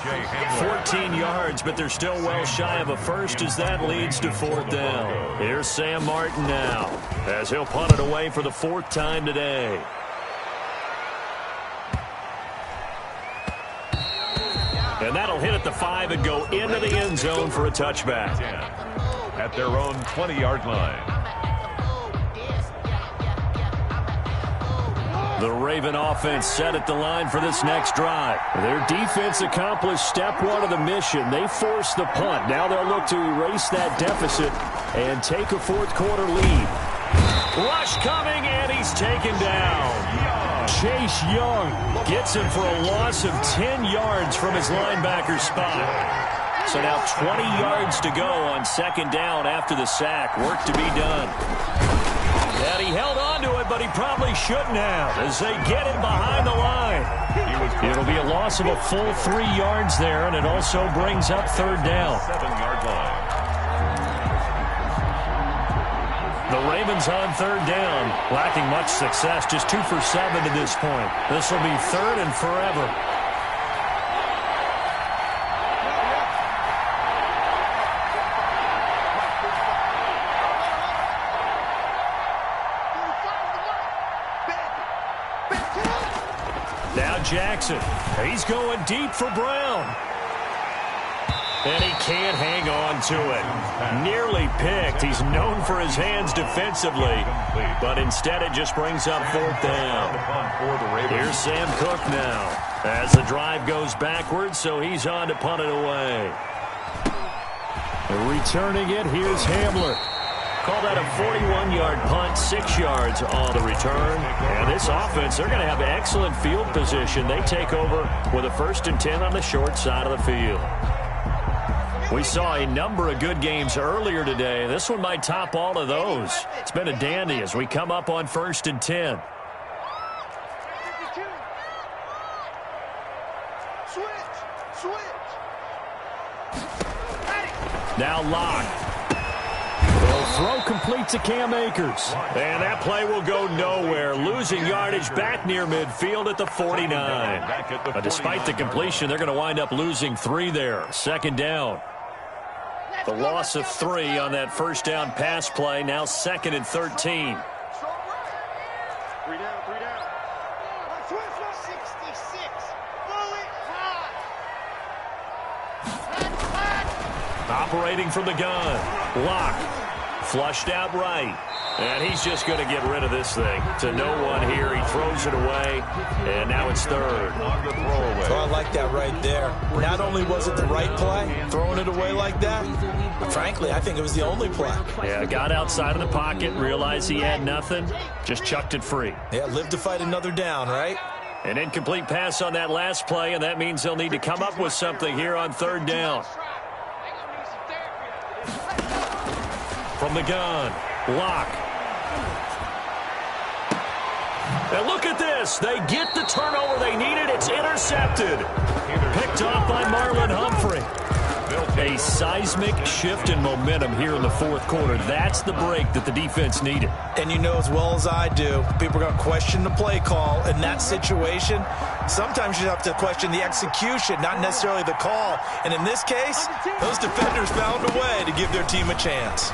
14 yards, but they're still well shy of a first as that leads to 4th down. Here's Sam Martin now as he'll punt it away for the 4th time today. And that'll hit at the 5 and go into the end zone for a touchback. At their own 20-yard line. The Raven offense set at the line for this next drive. Their defense accomplished step one of the mission. They forced the punt. Now they'll look to erase that deficit and take a fourth-quarter lead. Rush coming, and he's taken down. Chase Young gets him for a loss of 10 yards from his linebacker spot. So now 20 yards to go on second down after the sack. Work to be done. And he held on to it, but he probably shouldn't have as they get him behind the line. It'll be a loss of a full 3 yards there, and it also brings up third down. 7-yard line. The Ravens on third down, lacking much success, just 2 for 7 to this point. This will be third and forever. Now Jackson, he's going deep for Brown. And he can't hang on to it. Nearly picked. He's known for his hands defensively, but instead it just brings up fourth down. Here's Sam Cook now as the drive goes backwards, so he's on to punt it away. Returning it, here's Hamler. Call that a 41-yard punt, 6 yards on the return. And this offense, they're going to have excellent field position. They take over with a 1st and 10 on the short side of the field. We saw a number of good games earlier today. This one might top all of those. It's been a dandy as we come up on 1st and 10. Now Locke. The throw complete to Cam Akers. And that play will go nowhere. Losing yardage back near midfield at the 49. But despite the completion, they're going to wind up losing 3 there. Second down. The loss of 3 on that first down pass play. Now 2nd and 13. 3 down, 3 down. 66. Operating from the gun. Locke. Flushed out right. And he's just going to get rid of this thing. To no one here. He throws it away. And now it's third. On the throwaway. So I like that right there. Not only was it the right play, throwing it away like that, but frankly, I think it was the only play. Yeah, got outside of the pocket, realized he had nothing, just chucked it free. Yeah, live to fight another down, right? An incomplete pass on that last play, and that means they'll need to come up with something here on third down. From the gun, Locke. And look at this. They get the turnover they needed. It's intercepted. Picked off by Marlon Humphrey. A seismic shift in momentum here in the fourth quarter. That's the break that the defense needed. And you know as well as I do, people are going to question the play call in that situation. Sometimes you have to question the execution, not necessarily the call. And in this case, those defenders found a way to give their team a chance.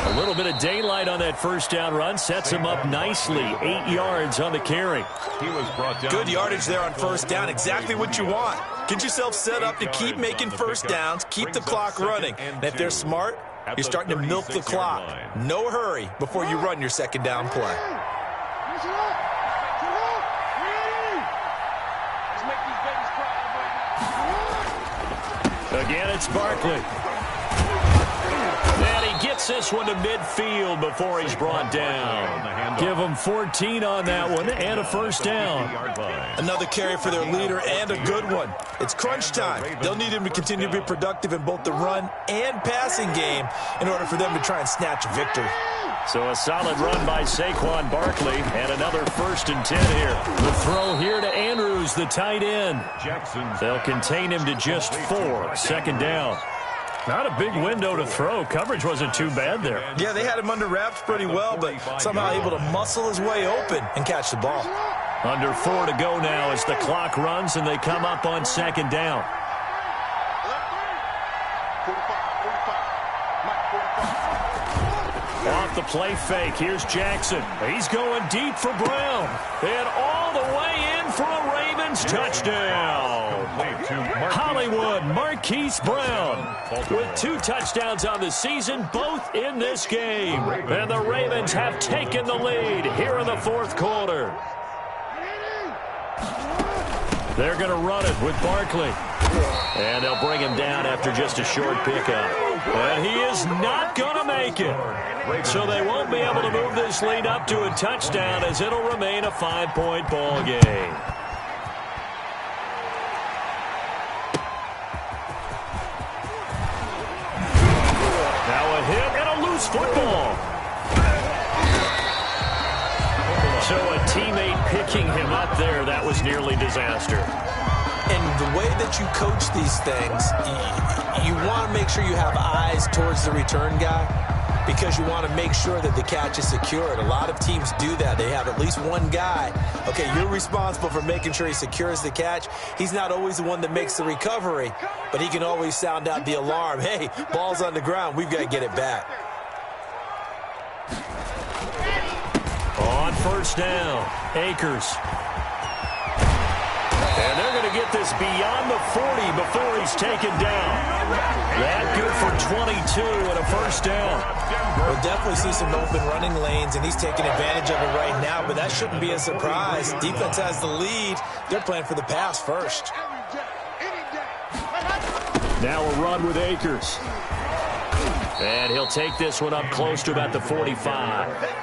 A little bit of daylight on that first down run sets him up nicely. 8 yards on the carry. He was brought down. Good yardage there on first down. Exactly what you want. Get yourself set up to keep making first downs, keep the clock running. And if they're smart, you're starting to milk the clock. No hurry before you run your second down play. Again, it's Barkley. And he gets this one to midfield before he's brought down. Give him 14 on that one and a first down. Another carry for their leader and a good one. It's crunch time. They'll need him to continue to be productive in both the run and passing game in order for them to try and snatch a victory. So a solid run by Saquon Barkley and another 1st and 10 here. The throw here to Andrews, the tight end. They'll contain him to just 4. Second down. Not a big window to throw. Coverage wasn't too bad there. Yeah, they had him under wraps pretty well, but somehow able to muscle his way open and catch the ball. Under 4 to go now as the clock runs and they come up on second down. Off the play fake, here's Jackson. He's going deep for Brown. And all the way in for a Ravens touchdown. Hollywood Marquise Brown with 2 touchdowns on the season, both in this game. And the Ravens have taken the lead here in the 4th quarter. They're going to run it with Barkley. And they'll bring him down after just a short pickup. And he is not going to make it. So they won't be able to move this lead up to a touchdown as it'll remain a 5-point ball game. Now a hit and a loose football. So a teammate picking him up there, that was nearly disaster. And the way that you coach these things, you want to make sure you have eyes towards the return guy because you want to make sure that the catch is secured. A lot of teams do that. They have at least one guy. Okay, you're responsible for making sure he secures the catch. He's not always the one that makes the recovery, but he can always sound out the alarm. Hey, ball's on the ground. We've got to get it back. On first down, Akers. And they're going to get this beyond the 40 before he's taken down. That good for 22 and a first down. We'll definitely see some open running lanes, and he's taking advantage of it right now, but that shouldn't be a surprise. Defense has the lead. They're playing for the pass first. Now a run with Akers. And he'll take this one up close to about the 45.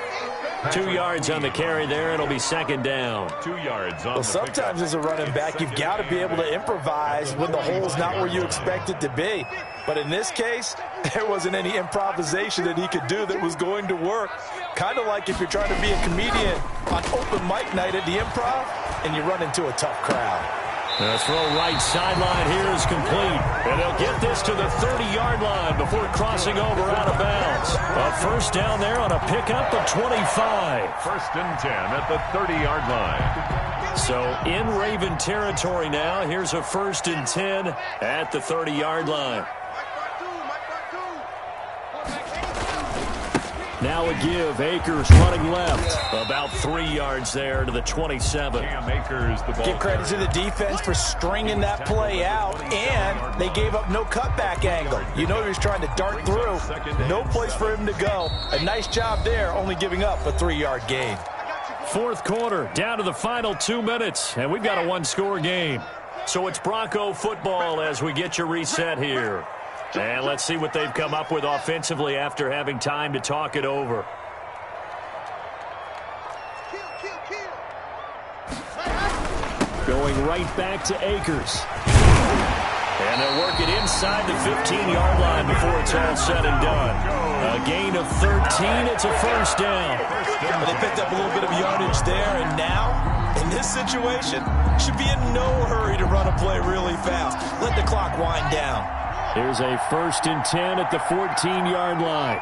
2 yards on the carry there. It'll be second down. 2 yards on Well, sometimes as a running back, you've got to be able to improvise when the hole's not where you expect it to be. But in this case, there wasn't any improvisation that he could do that was going to work. Kind of like if you're trying to be a comedian on open mic night at the Improv and you run into a tough crowd. The throw right sideline here is complete. And they'll get this to the 30-yard line before crossing over out of bounds. A first down there on a pickup of 25. First and 10 at the 30-yard line. So in Raven territory now. Here's a first and 10 at the 30-yard line. Now a give. Akers running left. About 3 yards there to the 27. Akers, the ball. Give credit to the defense for stringing that play out, and they gave up no cutback angle. You know he was trying to dart through. No place for him to go. A nice job there, only giving up a 3-yard gain. 4th quarter, down to the final 2 minutes, and we've got a 1-score game. So it's Bronco football as we get you reset here. And let's see what they've come up with offensively after having time to talk it over. Going right back to Akers. And they'll work it inside the 15-yard line before it's all said and done. A gain of 13. It's a first down. Well, they picked up a little bit of yardage there, and now, in this situation, should be in no hurry to run a play really fast. Let the clock wind down. Here's a first and 10 at the 14-yard line.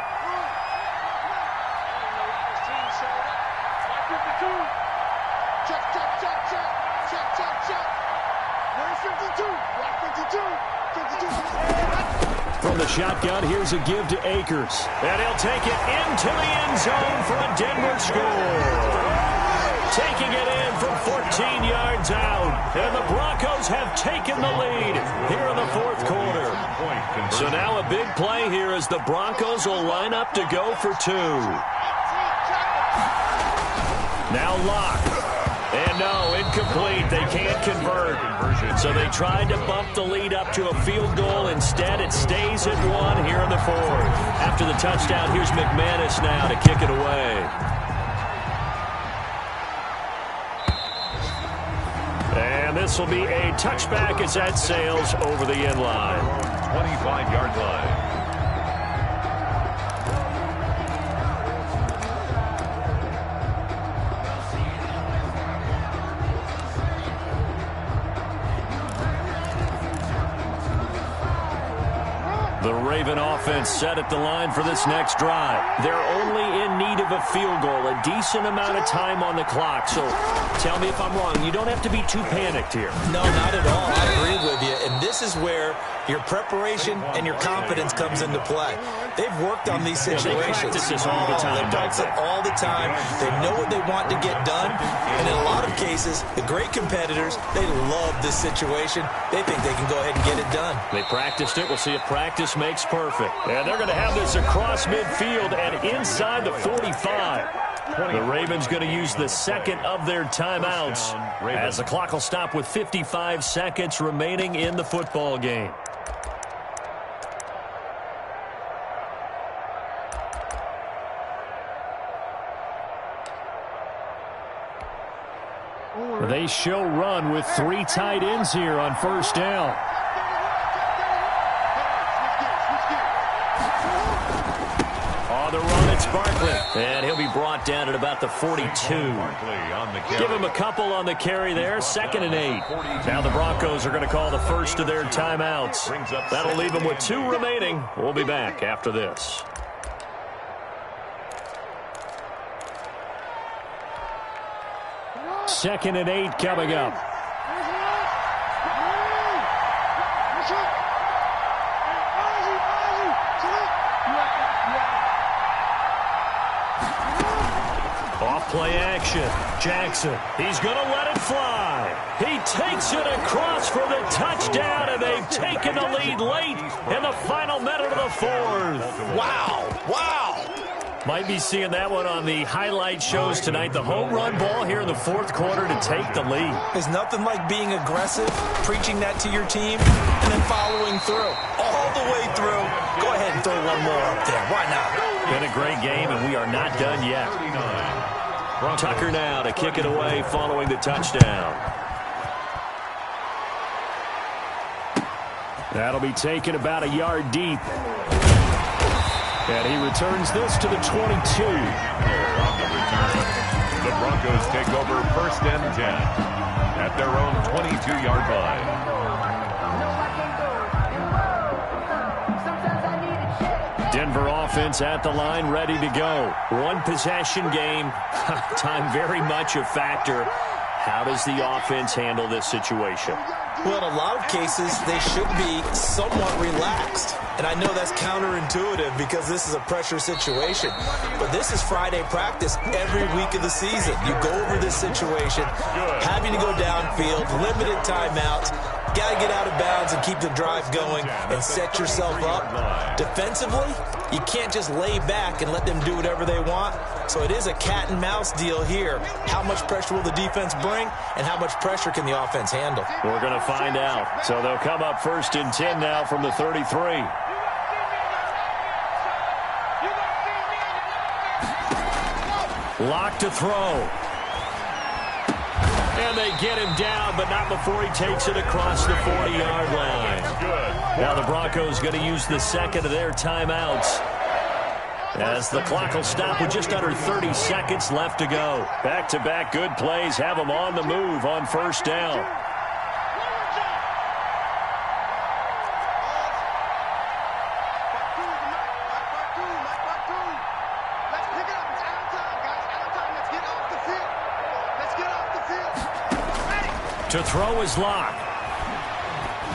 From the shotgun, here's a give to Akers. And he'll take it into the end zone for a Denver score. Taking it in from 14 yards out. And the Broncos have taken the lead here in the 4th quarter. So now a big play here as the Broncos will line up to go for 2. Now Locke. And no, incomplete. They can't convert. So they tried to bump the lead up to a field goal. Instead, it stays at 1 here in the 4th. After the touchdown, here's McManus now to kick it away. And this will be a touchback as that sails over the end line. 25-yard line. The Raven offense set at the line for this next drive. They're only in need of a field goal, a decent amount of time on the clock. So tell me if I'm wrong. You don't have to be too panicked here. No, not at all. I agree with you. And this is where your preparation and your confidence comes into play. They've worked on these situations. They practice this all the time. They practice it all the time. They know what they want to get done. And in a lot of cases, the great competitors, they love this situation. They think they can go ahead and get it done. They practiced it. We'll see if practice makes perfect. And they're going to have this across midfield and inside the 45. The Ravens going to use the second of their timeouts as the clock will stop with 55 seconds remaining in the football game. They show run with 3 tight ends here on first down. On the run, it's Barkley. And he'll be brought down at about the 42. Give him a couple on the carry there. 2nd and 8. Now the Broncos are going to call the first of their timeouts. That'll leave them with 2 remaining. We'll be back after this. Second and 8 coming up. Off-play action. Jackson. He's going to let it fly. He takes it across for the touchdown, and they've taken the lead late in the final minute of the 4th. Wow. Wow. Might be seeing that one on the highlight shows tonight. The home run ball here in the 4th quarter to take the lead. There's nothing like being aggressive, preaching that to your team, and then following through. All the way through. Go ahead and throw one more up there. Why not? Been a great game, and we are not done yet. Tucker now to kick it away following the touchdown. That'll be taken about a yard deep. And he returns this to the 22. On the return, the Broncos take over 1st and 10 at their own 22-yard line. Denver offense at the line, ready to go. One possession game. Time very much a factor. How does the offense handle this situation? Well, in a lot of cases, they should be somewhat relaxed. And I know that's counterintuitive because this is a pressure situation. But this is Friday practice every week of the season. You go over this situation, having to go downfield, limited timeouts, got to get out of bounds and keep the drive going and set yourself up. Defensively, you can't just lay back and let them do whatever they want. So it is a cat and mouse deal here. How much pressure will the defense bring and how much pressure can the offense handle? We're going to find out. So they'll come up 1st and 10 now from the 33. Lock to throw. And they get him down, but not before he takes it across the 40-yard line. Now the Broncos going to use the second of their timeouts as the clock will stop with just under 30 seconds left to go. Back-to-back good plays have them on the move on 1st down. To throw is Locke.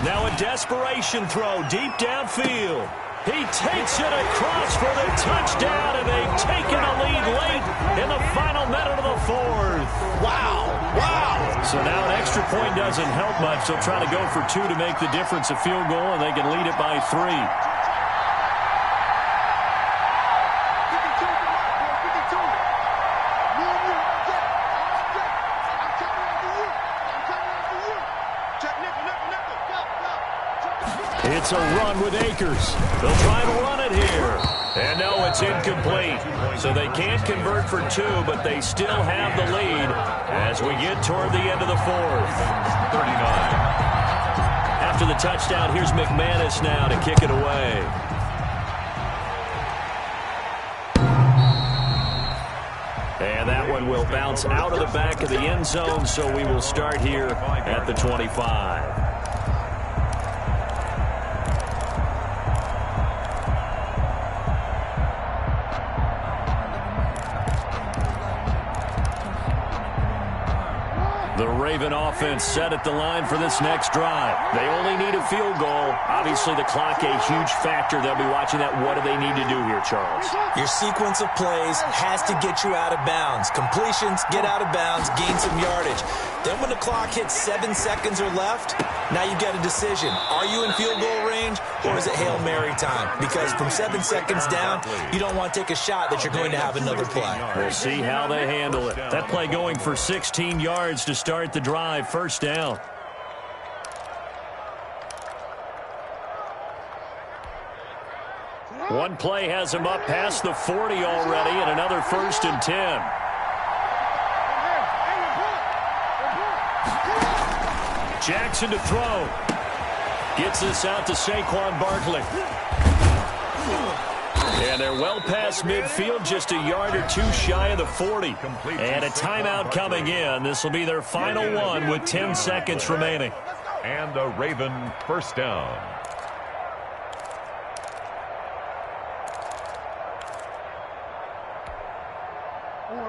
Now a desperation throw deep downfield. He takes it across for the touchdown, and they've taken a lead late in the final minute of the 4th. Wow. Wow. So now an extra point doesn't help much. They'll try to go for 2 to make the difference a field goal, and they can lead it by 3. It's a run with Akers. They'll try to run it here. And no, it's incomplete. So they can't convert for 2, but they still have the lead as we get toward the end of the 4th. 39. After the touchdown, here's McManus now to kick it away. And that one will bounce out of the back of the end zone, so we will start here at the 25. The The Raven offense set at the line for this next drive. They only need a field goal. Obviously, the clock a huge factor. They'll be watching that. What do they need to do here, Charles? Your sequence of plays has to get you out of bounds. Completions, get out of bounds, gain some yardage. Then when the clock hits 7 seconds or left, now you get a decision. Are you in field goal range or is it Hail Mary time? Because from 7 seconds down, you don't want to take a shot that you're going to have another play. We'll see how they handle it. That play going for 16 yards to start the drive. First down. One play has him up past the 40 already, and another 1st and 10. Jackson to throw. Gets this out to Saquon Barkley. And they're well past midfield, just a yard or two shy of the 40. And a timeout coming in. This will be their final one with 10 seconds remaining. And the Raven first down.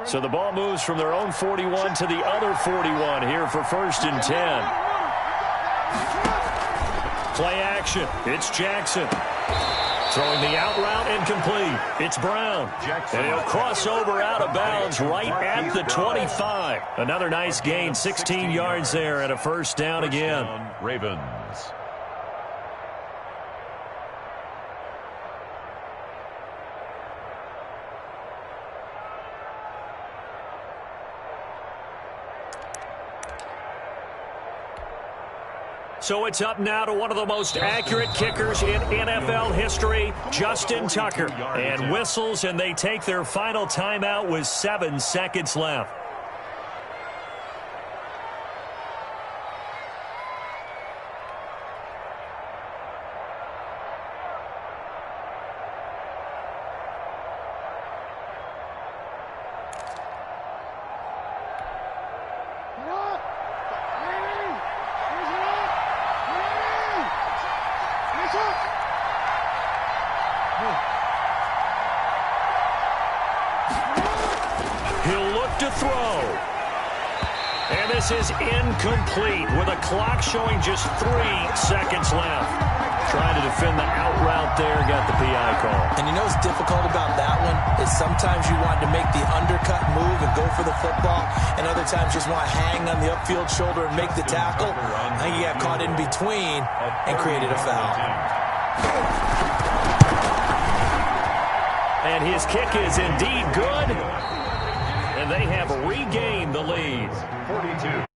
So the ball moves from their own 41 to the other 41 here for 1st and 10. Play action. It's Jackson. Throwing the out route incomplete. It's Brown. And he'll cross over out of bounds right at the 25. Another nice gain, 16 yards there and a 1st down again. Ravens. So it's up now to one of the most accurate kickers in NFL history, Justin Tucker. And whistles, and they take their final timeout with 7 seconds left. He'll look to throw. And this is incomplete with a clock showing just 3 seconds left. Trying to defend the out route there, got the PI call. And you know what's difficult about that one is sometimes you want to make the undercut move and go for the football, and other times just want to hang on the upfield shoulder and make the tackle. I think he got caught in between and created a foul. And his kick is indeed good. And they have regained the lead. 42.